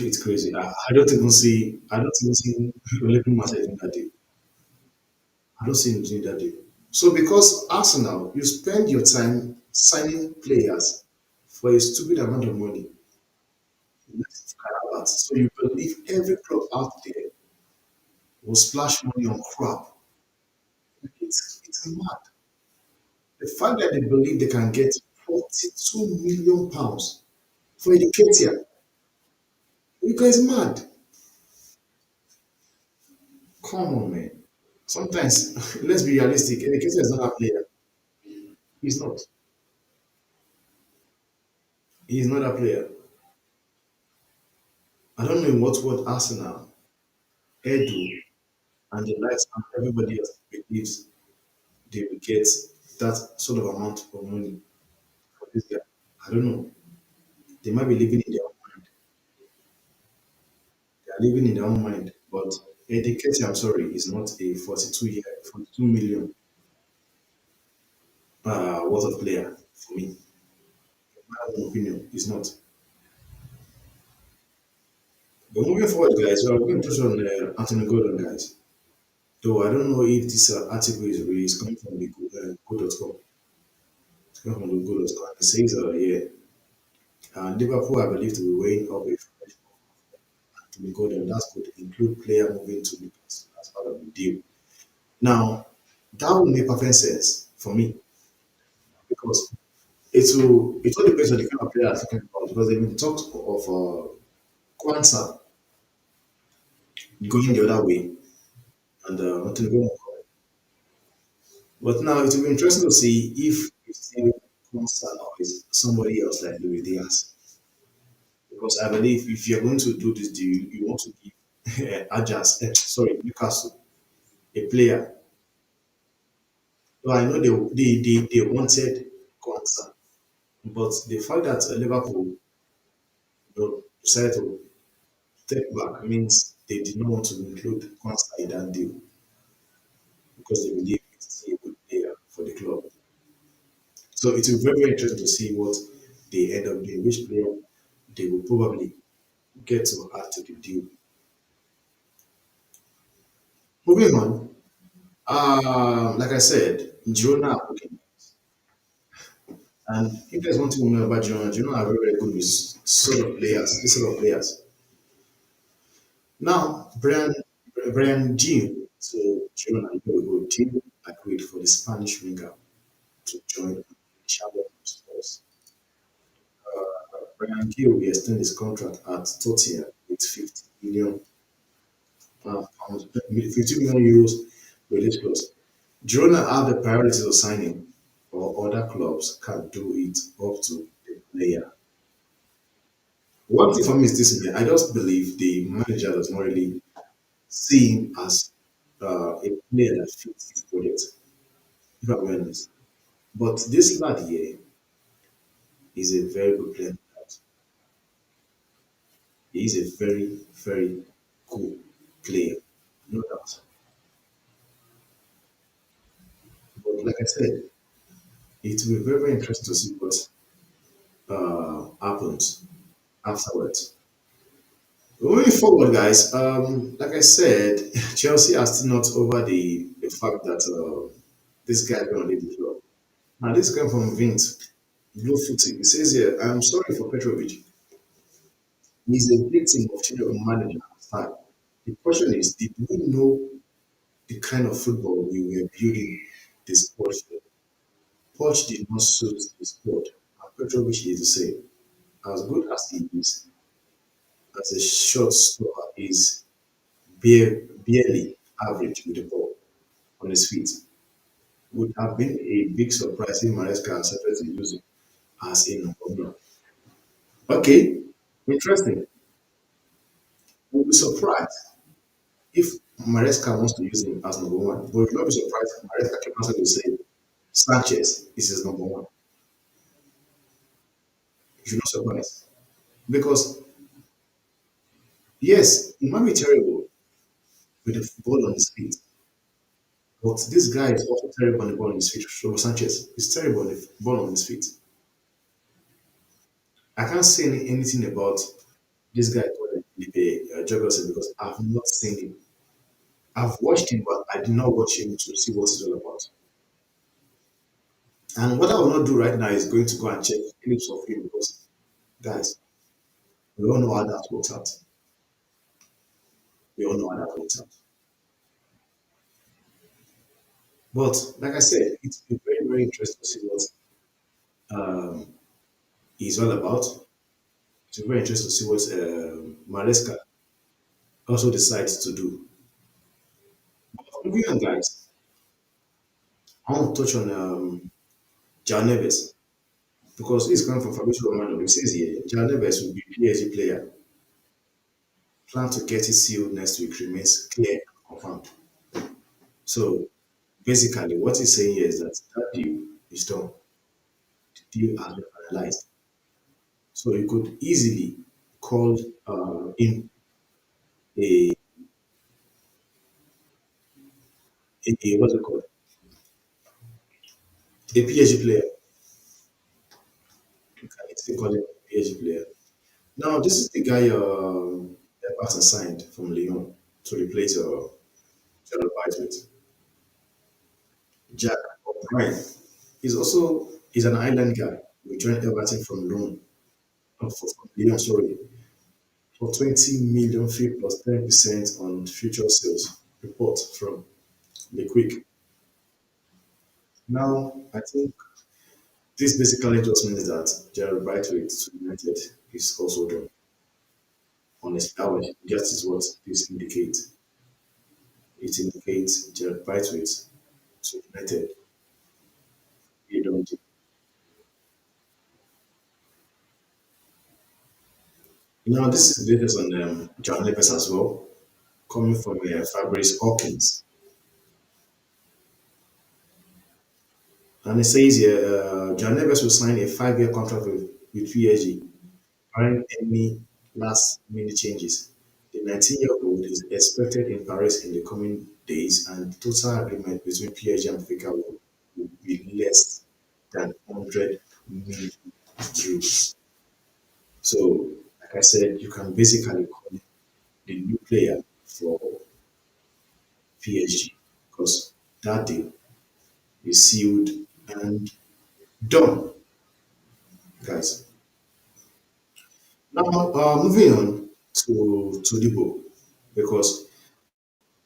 It's crazy. I don't even see Oliver Mata doing that deal. I don't see him doing that deal. So because Arsenal, you spend your time signing players for a stupid amount of money. So you believe every club out there will splash money on crap. It's mad. The fact that they believe they can get 42 million pounds for Indicatia, you guys mad. Come on, man. Sometimes, let's be realistic. Indicatia is not a player. He's not. He's not a player. I don't know in what world Arsenal, Edu, and the likes and everybody else believes they will get that sort of amount of money for this guy. I don't know. They might be living in their own mind. They are living in their own mind. But Eddie Nketiah, I'm sorry, is not a 42 million worth of player for me. My own opinion is not. But moving forward, guys, we are going to touch on Anthony Gordon, guys. Though I don't know if this article is real, it's coming from the go.com. It's coming from the go.com. It says, yeah, Liverpool are believed to be weighing up a fresh Anthony Gordon. That could include player moving to Newcastle as part of the deal. Now, that would make perfect sense for me because it all depends on the kind of player I'm talking about because they've been talks of Kwanzaa going the other way and Anthony Gordon. But now it will be interesting to see if it's still Kwanzaa or is somebody else like Louis Diaz. Because I believe if you're going to do this deal, you want to give Newcastle, a player. So I know they wanted Kwanzaa, but the fact that Liverpool decided to step back means they did not want to include Kwanzaa in that deal because they believe it's a good player for the club. So it will be very, very interesting to see what they end up doing, which player they will probably get to add to the deal. Moving on, like I said, Girona are looking, and if there's one thing we know about Girona, Girona are very, very good with this sort of players. Now, Brian Gil, so Girona, here we go. Gil agreed for the Spanish winger to join Chalobah. Brian Gill will extend his contract at Tottenham with 50 million pounds, 50 million euros release clause. Girona have the priorities of signing, or other clubs can do it up to the player. One thing for me is this: man, I just believe the manager does not really see him as a player that fits his project. If I'm honest, but this lad here is a very good player. He is a very, very good player, no doubt. But like I said, it will be very, very interesting to see what happens afterwards. Moving forward, guys, like I said, Chelsea are still not over the fact that this guy is going to leave the club. Now, this guy from Vint, Blue Footy, he says here, I'm sorry for Petrovic. He's a victim of change of manager style. The question is, did we know the kind of football we were building this squad for? Poch did not suit the squad, and Petrovic is the same. As good as he is, as a shot stopper, is barely average with the ball on his feet. Would have been a big surprise if Maresca accepted to use him as a number one. Okay, interesting. We'll be surprised if Maresca wants to use him as number one, but we'll not be surprised if Maresca can answer to say Sanchez is his number one. You're not surprised. Because, yes, he might be terrible with the ball on his feet, but this guy is also terrible on the ball on his feet. Robo Sanchez is terrible on the ball on his feet. I can't say anything about this guy called Felipe Jorgensen because I've not seen him. I've watched him, but I did not watch him to see what he's all about. And what I will not do right now is going to go and check clips of him because, guys, we all know how that works out. We all know how that works out. But like I said, it's been very, very interesting to see what he's all about. It's been very interesting to see what Maresca also decides to do. Moving on, guys, I want to touch on Jao Neves because he's coming from Fabrizio Romano. He says here, Jao Neves will be PSG player. Plan to get it sealed next week remains clear and confirmed. So basically, what he's saying here is that that deal is done. The deal has been finalized. So you could easily call in a, what's it called? A PSG player. You can easily call him a PSG player. Now, this is the guy Everton signed from Lyon to replace Chalobah with. Jack O'Brien. He's an island guy. We joined Everton from loan, from Lyon, sorry, for 20 million fee plus 10% on future sales. Report from the Quick. Now, I think this basically just means that Gerald Brightway to United is also done. Honestly, that is what this indicates. It indicates Gerald Brightway to United. You don't. Now, this is based on John Neves as well, coming from Fabrice Hawkins. And it says here, John Neves will sign a 5-year contract with PSG, barring any last minute changes. The 19-year-old is expected in Paris in the coming days, and total agreement between PSG and Fika will be less than 100 million euros. So, like I said, you can basically call it the new player for PSG because that deal is sealed and done, guys. Now, moving on to Dibo because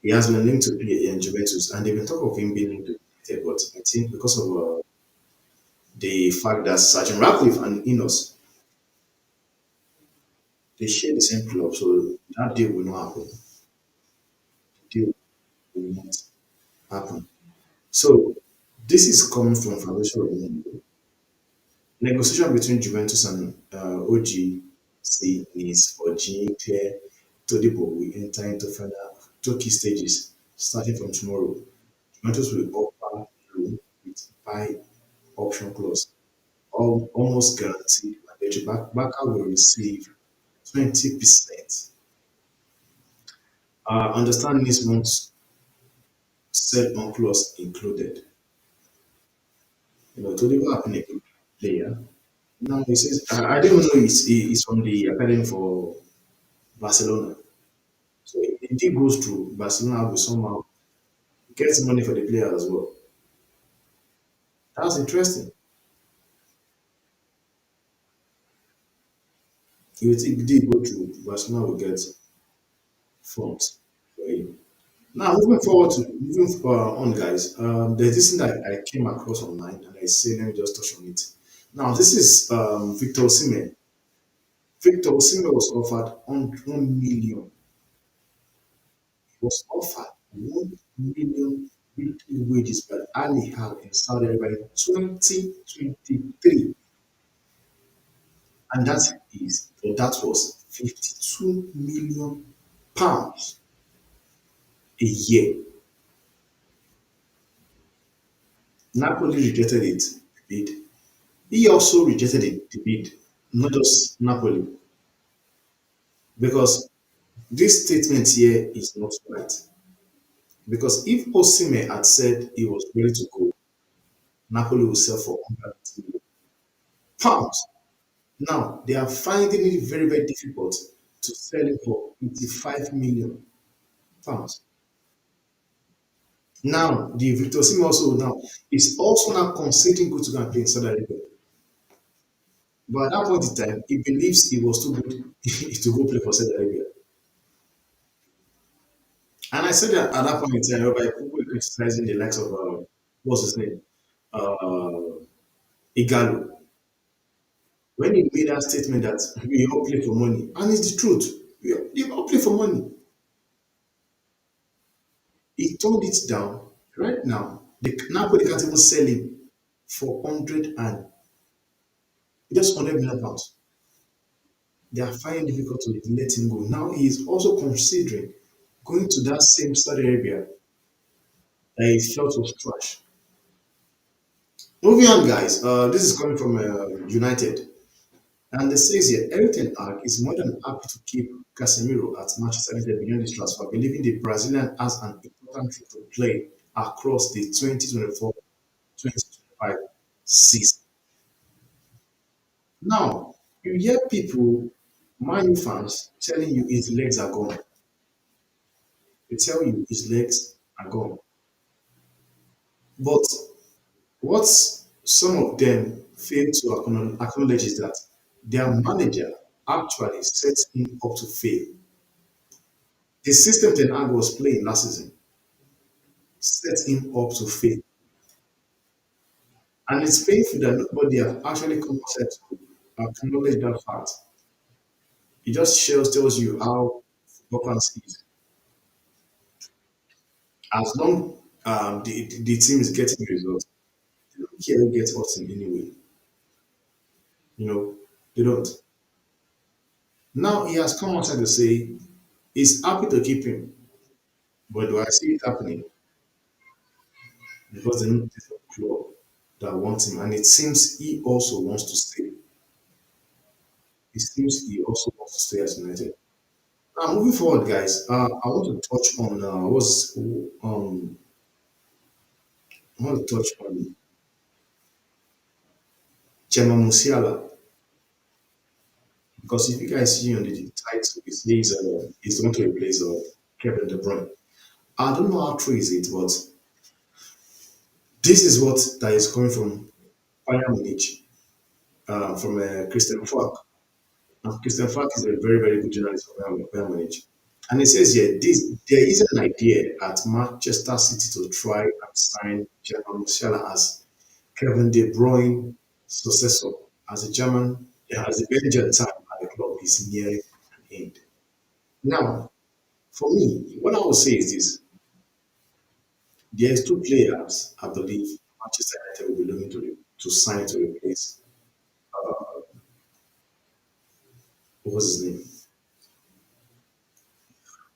he has been linked to play in Juventus, and they've been talk of him being linked to United, but I think because of the fact that Sergeant Ratcliffe and Ineos they share the same club, so that deal will not happen. The deal will not happen. So this is coming from Fabrizio Romano. Negotiation between Juventus and OG say Nice for Jean Claire Todibo will enter into final two key stages starting from tomorrow. Juventus will offer loan with buy option clause, almost guaranteed mandatory. Barca will receive 20%. Understand this month's set on clause included. Todibo have been a good player. Now he says, I didn't know he's from the academy for Barcelona. So if he goes to Barcelona, will somehow get money for the player as well. That's interesting. If he did go to Barcelona, will get funds for him. Now moving on, guys. There's this thing that I came across online, and I say let me just touch on it. Now this is Victor Osimhen. Victor Osimhen was offered on 1 million. He was offered 1 million weekly wages by Al Hilal in Saudi Arabia in 2023, and that was 52 million pounds a year. Napoli rejected it, the bid. He also rejected the bid, not just Napoli, because this statement here is not right. Because if Osimhen had said he was ready to go, Napoli will sell for 100 million pounds. Now they are finding it very, very difficult to sell him for 85 million pounds. Now the Victor Osimhen also now is also now considering good to go and play in Saudi Arabia. But at that point in time, he believes he was too good to go play for Saudi Arabia. And I said that at that point in time, whereby people were criticizing the likes of what's his name, uh, Igalo, when he made that statement that we all play for money, and it's the truth, they all play for money. He turned it down. Right now, nobody can't even sell him for 100 and just 100 million pounds. They are finding it difficult to let him go. Now he is also considering going to that same Saudi Arabia that he felt was trash. Moving on, guys. This is coming from United. And it says here, Eric Ten Hag is more than happy to keep Casemiro at Manchester United beyond this transfer, believing the Brazilian has an important role to play across the 2024-2025 season. Now, you hear people, Man U fans, telling you his legs are gone. They tell you his legs are gone. But what some of them fail to acknowledge is that their manager actually sets him up to fail. The system Ten Hag was playing last season set him up to fail. And it's painful that nobody has actually come outside to acknowledge that fact. It just shows, tells you how football fans is. As long the team is getting results, they don't care who gets us in any way. You know, they don't. Now he has come outside to say he's happy to keep him, but do I see it happening? Because there's no club that wants him, and it seems he also wants to stay. It seems he also wants to stay as United. Now, moving forward, guys, I want to touch on I want to touch on Gemma Musiala because if you guys see on the title, it says he's going to replace Kevin De Bruyne. I don't know how true is it, but this is what that is coming from Bayern Munich, from Christian Falk. And Christian Falk is a very, very good journalist for Bayern Munich. And it says here, there is an idea at Manchester City to try and sign Gemma Musiala as Kevin De Bruyne successor as the German, as the Belgian time at the club is nearing an end. Now, for me, what I would say is this: there's two players I believe Manchester United will be looking to sign to replace What's his name?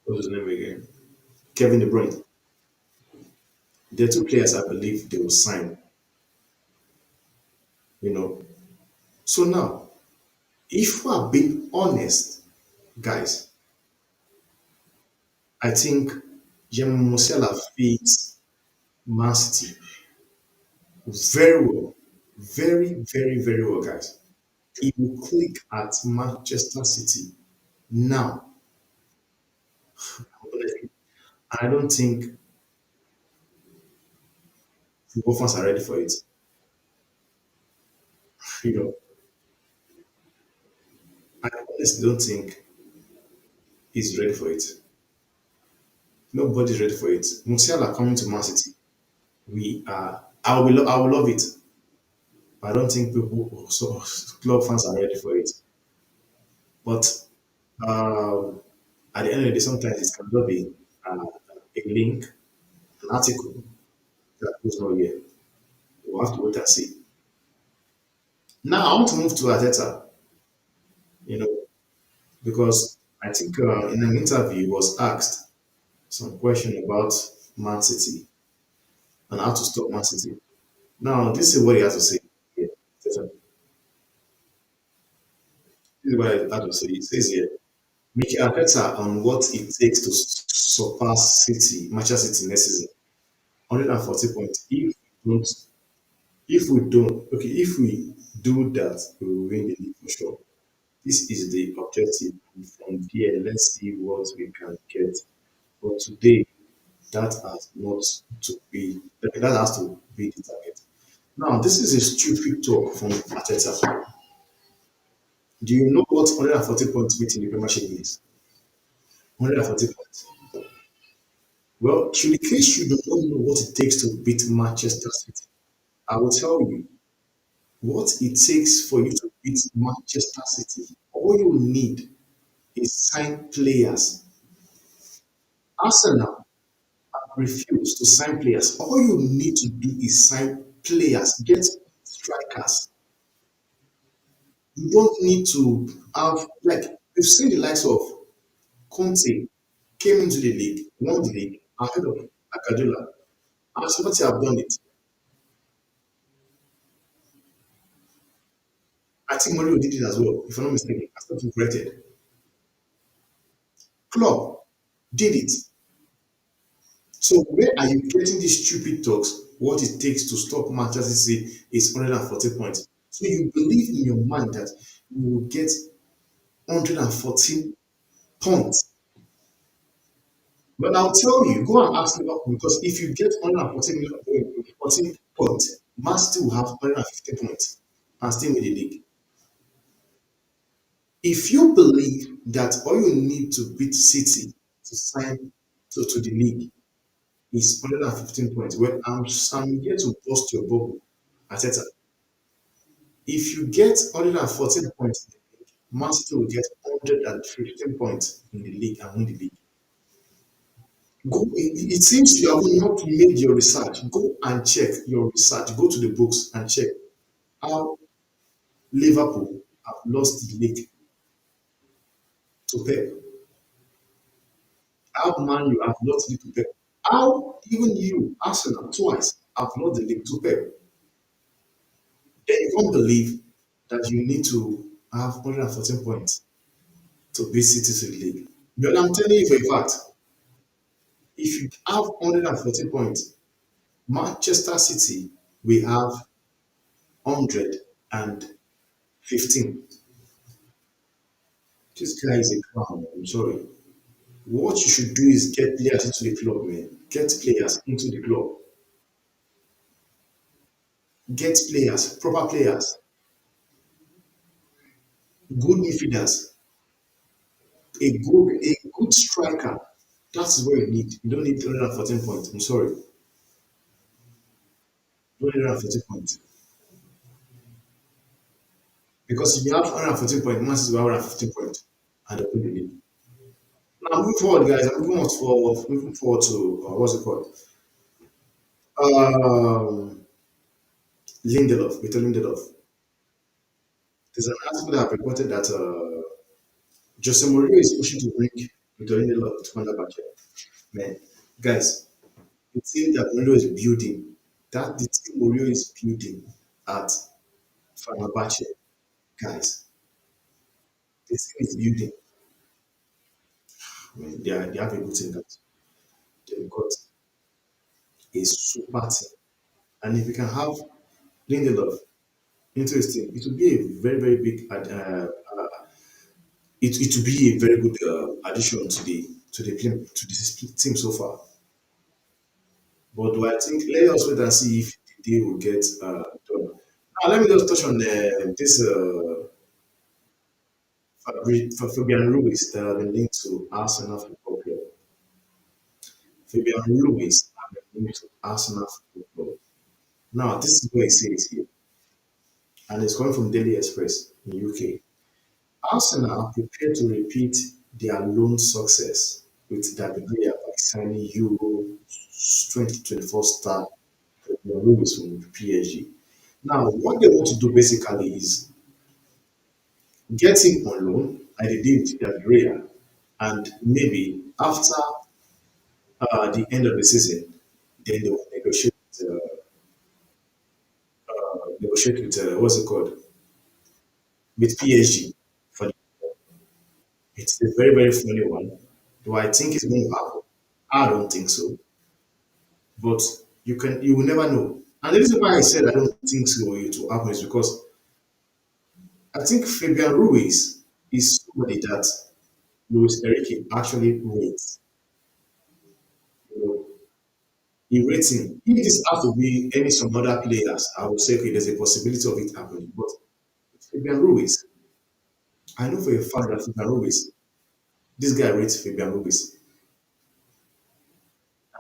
What's his name again? Kevin De Bruyne. There are two players I believe they will sign, you know. So now, if we are being honest, guys, I think Musiala fits Man City very well. Very, very, very well, guys. He will click at Manchester City. Now, honestly, I don't think football fans are ready for it. You know, I honestly don't think he's ready for it. Nobody's ready for it. Musiala coming to Man City. We are. I will love it. But I don't think people, so club fans are ready for it. But um, at the end of the day, sometimes it can just be a link, an article that goes nowhere. We'll have to wait and see. Now I want to move to Ateta. You know, because I think in an interview he was asked some question about Man City and how to stop Man City. Now this is what he has to say. Yeah, this is what he has to say. He says here, Mikel Arteta on what it takes to surpass City, Manchester City next season. 140 points. Don't, if we do that, we will win the league for sure. This is the objective. And from there, let's see what we can get. But today, that has not to be that has to be the target. Now, this is a stupid talk from Arteta. Do you know what 140 points beating the Premiership is? 140 points. Well, in case you don't know what it takes to beat Manchester City, I will tell you what it takes for you to beat Manchester City. All you need is sign players. Arsenal refuse to sign players. All you need to do is sign players, get strikers. You don't need to have like we've seen the likes of Conte came into the league, won the league ahead of Acadula. Ancelotti have done it. I think Mourinho did it as well, if I'm not mistaken. I stand corrected. Klopp did it. So where are you getting these stupid talks? What it takes to stop Manchester City is 140 points. So you believe in your mind that you will get 114 points. But I'll tell you, go and ask Liverpool because if you get 114 points, Man City will have 150 points and still win the league. If you believe that all you need to beat City to sign to the league is 115 points, well, I'm here to bust your bubble. Ateta, if you get 114 points, Man City will get 115 points in the league and win the league. It seems you have not made your research. Go and check your research. Go to the books and check how Liverpool have lost the league to Pep. How Man you have lost the league to Pep. How even you, Arsenal, twice have lost the league to Pep. Then you can't believe that you need to have 114 points to beat City to the league. But I'm telling you for a fact, if you have 114 points, Manchester City will have 115. This guy is a clown. I'm sorry. What you should do is get players into the club, man. Get players into the club. Get players, proper players, good midfielders, a good striker. That's what you need. You don't need 114 points. I'm sorry. You don't need 114 points. Because if you have 114 points, Man City will have 115 points. And they win the league. Now moving forward, guys. I'm moving forward to what's it called? Um, Lindelof, Peter Lindelof. There's an article that have reported that Jose Mourinho is pushing to bring Victorine Love to Fenerbahce. Man, guys, the team that Mourinho is building, that the team Mourinho is building at Fenerbahce, guys, the team is building. I mean, they have a good team, guys. They've got a super team. And if you can have Lindelof into his team, it will be a very, very big it will be a very good addition to the team so far. But do I think let us wait and see if the deal will get done. Now let me just touch on this Fabian Ruiz that have been linked to Arsenal Football Club. Fabian Ruiz have been linked to Arsenal Football Club. Now this is what it says here, and it's coming from Daily Express in UK. Arsenal are prepared to repeat their lone success with David Villa by signing Euro 2024 star Fabian Ruiz from PSG. Now, what they want to do basically is get him on loan, like they did with David Villa, and maybe after the end of the season, then they will negotiate with what's it called, with PSG for the It's a very, very funny one. Do I think it's going to happen? I don't think so. But you will never know. And the reason why I said I don't think so it will happen is because I think Fabian Ruiz is somebody that Luis Enrique actually rates. You know, he rates him. If this has to be any some other players, I would say okay, there's a possibility of it happening. But Fabian Ruiz, I know for a fact that Fabian Ruiz, this guy rates Fabian Ruiz.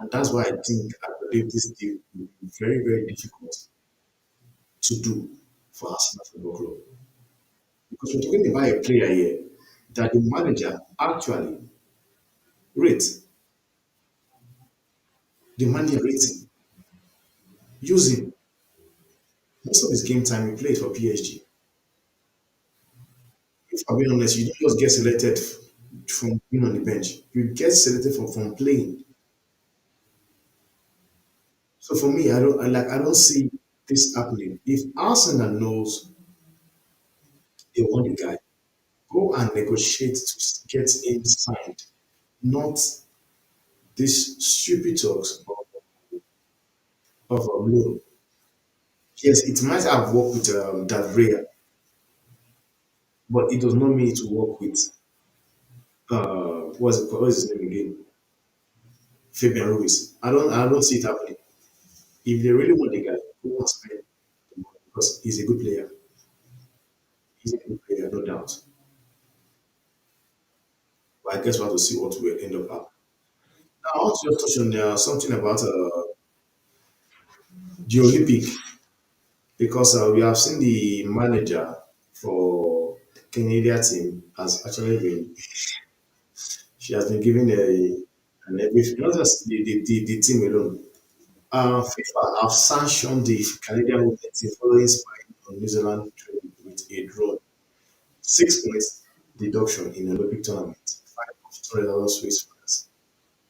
And that's why I believe this deal will be very, very difficult to do for Arsenal Football Club. Because we're talking about a player here that the manager actually rates, the manager rates him, use him. Most of his game time he played for PSG. If I'm being honest, you don't just get selected from being on the bench. You get selected from playing. So for me, I don't see this happening. If Arsenal knows they want the guy, go and negotiate to get him signed, not this stupid talks of a loan. Yes, it might have worked with Davrea, but it does not mean it will work with what's his name again? Fabian Ruiz. I don't see it happening. If they really want the guy, go and spend the money because he's a good player. He's a good player, no doubt. But I guess we'll have to see what will end up happening. Now I want to just touch on something about the Olympic because we have seen the manager for the Canadian team has actually been she has been given an every not just the team alone. FIFA have sanctioned the Canadian women's team following spying on New Zealand trade with a drone. 6 points deduction in Olympic tournament. Fine of 200,000 Swiss francs.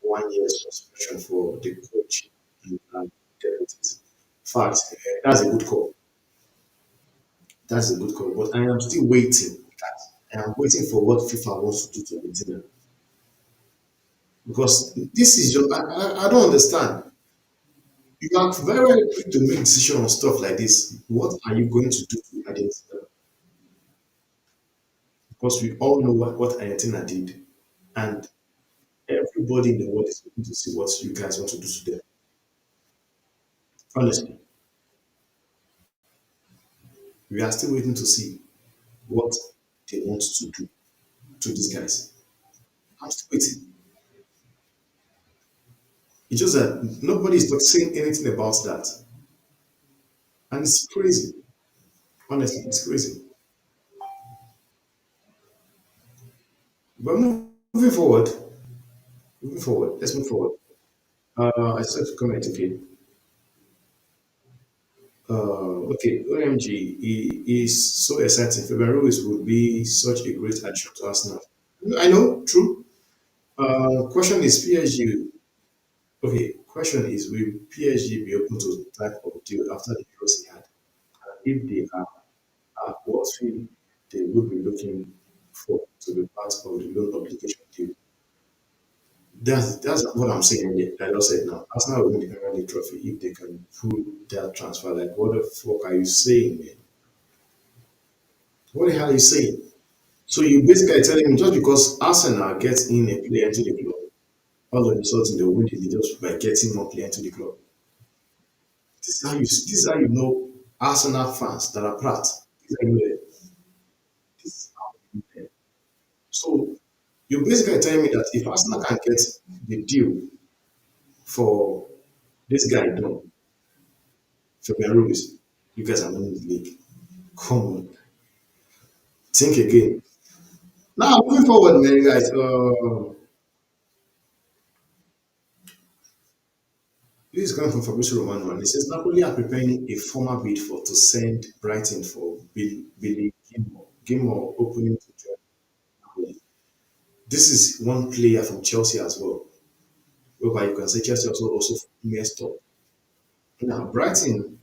1 year suspension for the coach and deputies. Fact, that's a good call. That's a good call. But I am still waiting. I am waiting for what FIFA wants to do to Argentina. Because this is your, I don't understand. You are very, very quick to make decisions on stuff like this. What are you going to do to Argentina? Because we all know what Argentina did. And everybody in the world is looking to see what you guys want to do to them. Honestly, we are still waiting to see what they want to do to these guys. I'm still waiting. It's just that nobody is not saying anything about that. And it's crazy. Honestly, it's crazy. But moving forward, let's move forward. I said to comment, okay. Okay, OMG is so exciting. Fabian Ruiz would be such a great addition to Arsenal. I know, true. Question is PSG. Okay, question is will PSG be open to type of deal after the deals he had? And if they are what fee they would be looking for to be part of the loan obligation deal? That's what I'm saying. Like I just said now, Arsenal will win the Premier League trophy if they can pull that transfer. Like, what the fuck are you saying, man? What the hell are you saying? So you basically telling me just because Arsenal gets in a player into the club, all of a sudden they will win the league just by getting more player into the club. This is how you know Arsenal fans that are prat. This is how you know them. This is how you know them. So you're basically telling me that if Arsenal can get the deal for this guy done, Fabian Ruiz, you guys are winning the league. Come on, think again. Now moving forward, man, guys. This is coming from Fabrizio Romano, and he says Napoli are preparing a formal bid for to send Brighton for Billy Gilmore. Gilmore opening to join Napoli. This is one player from Chelsea as well, whereby you can say Chelsea also messed up. Now Brighton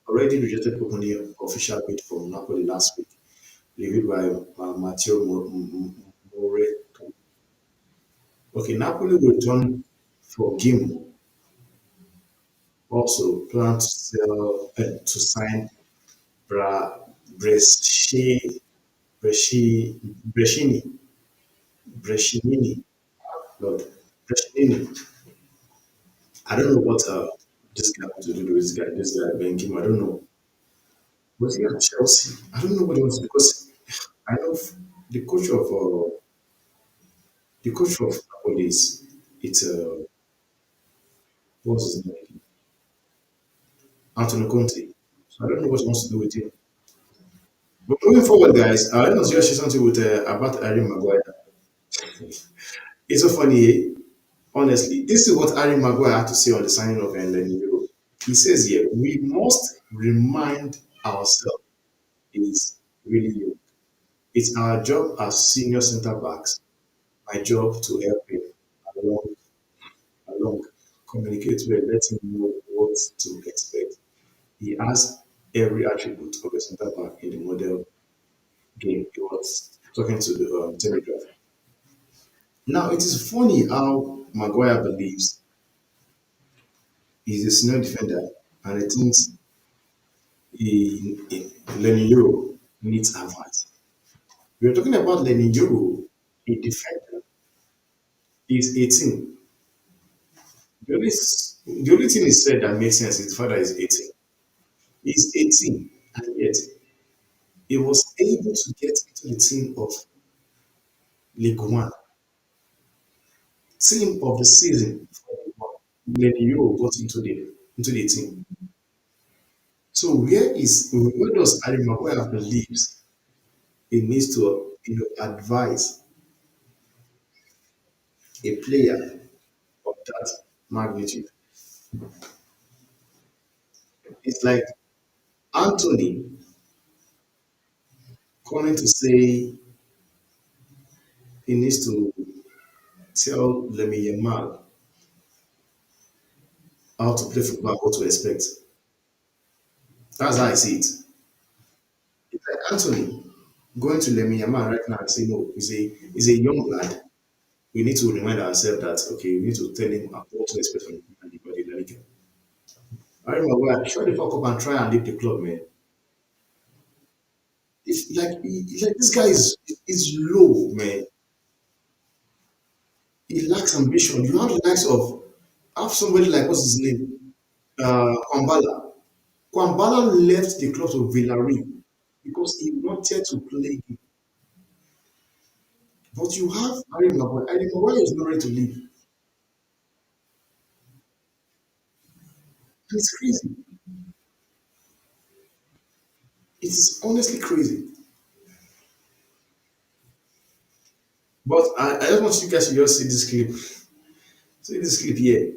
already rejected opening official bid from Napoli last week, reviewed by Matteo Moretto. Okay, Napoli will return for Gilmore. Also plan to sign Bra Bresci Bresci Brescini Brescinini. Lord Brescinini. I don't know what this guy wants to do with this guy Ben Kim. I don't know. Was he at Chelsea? I don't know what he wants because I know the coach of Napoli is it's what's his name? Antonio Conte. So I don't know what he wants to do with him. But moving forward, guys, I want to share something with about Harry Maguire. It's so funny, eh? Honestly, this is what Harry Maguire had to say on the signing of Lenny Euro. He says here, we must remind ourselves he's really young. It's our job as senior centre backs, my job to help him along, along, communicate well, let him know what to expect. He has every attribute of a centre back in the model game. He was talking to the Telegraph. Now, it is funny how Maguire believes he's a senior defender and he thinks Lenny Euro needs advice. We're talking about Lenny Euro, a defender. He's 18. The only thing he said that makes sense is the fact that he's 18. He's 18, and yet he was able to get into the team of League One, team of the season for League One. Lenny Euro got into the team. So where does Harry Maguire believes he needs to advise a player of that magnitude? It's like Anthony coming to say he needs to tell Lemmy Yamal how to play football, what to expect. That's how I see it. It's like Anthony going to Lemmy Yamal right now and say, no, he's a young lad. We need to remind ourselves that, okay, we need to tell him what to expect from the La Liga. I remember, shut the fuck up and try and leave the club, man. It's like this guy is low, man. He lacks ambition. You have the likes of have somebody like what's his name? Kwambala. Kwambala left the club to Villarreal because he wanted to play. But you have Harry Maguire. Harry Maguire is not ready to leave. And it's crazy. It is honestly crazy. But I just want you guys to just see this clip. See this clip here.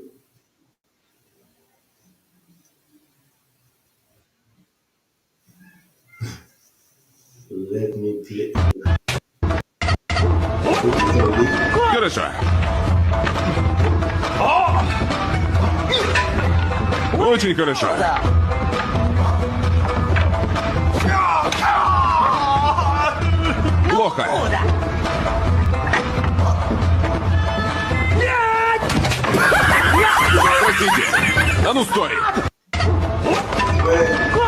Let me play. Хорошо. Очень хорошо. Плохо. Простите. А ну стой.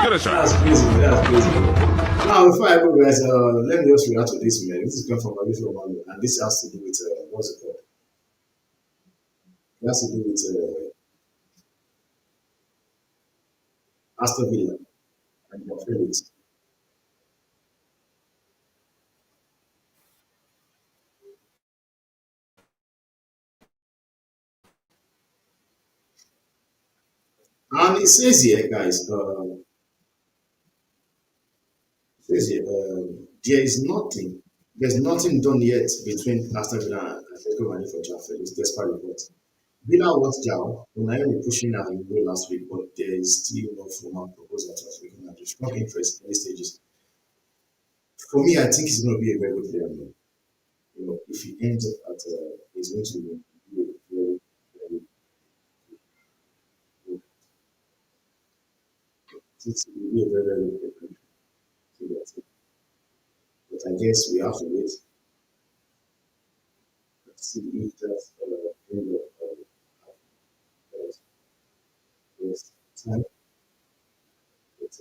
Хорошо. That's crazy, man. That's crazy. Man. Now, before I go, guys, let me just react to this, man. This is coming from Mauricio Romano, and this has to do with what's it called? It has to do with Aston Villa and their failures. And it says here, guys, it says here, there's nothing done yet between Aston Villa and Atletico Madrid for Joao Felix, despite reports. Villa wants Joao, Unai pushing out in goal last week, but there is still no formal proposal to Atletico Madrid. Strong interest in these stages. For me, I think he's going to be a very good player. Man. You know, if he ends up at, he's going to be a very, very good. It will be a very, very good player. So that's it. But I guess we have to wait and see if that's end up this time. But,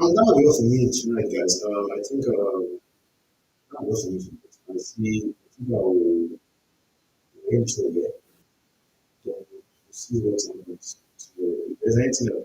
that will be all for me tonight, guys. I think that was for me tonight. I think I will aim to get then we'll see what happens. So if there's anything that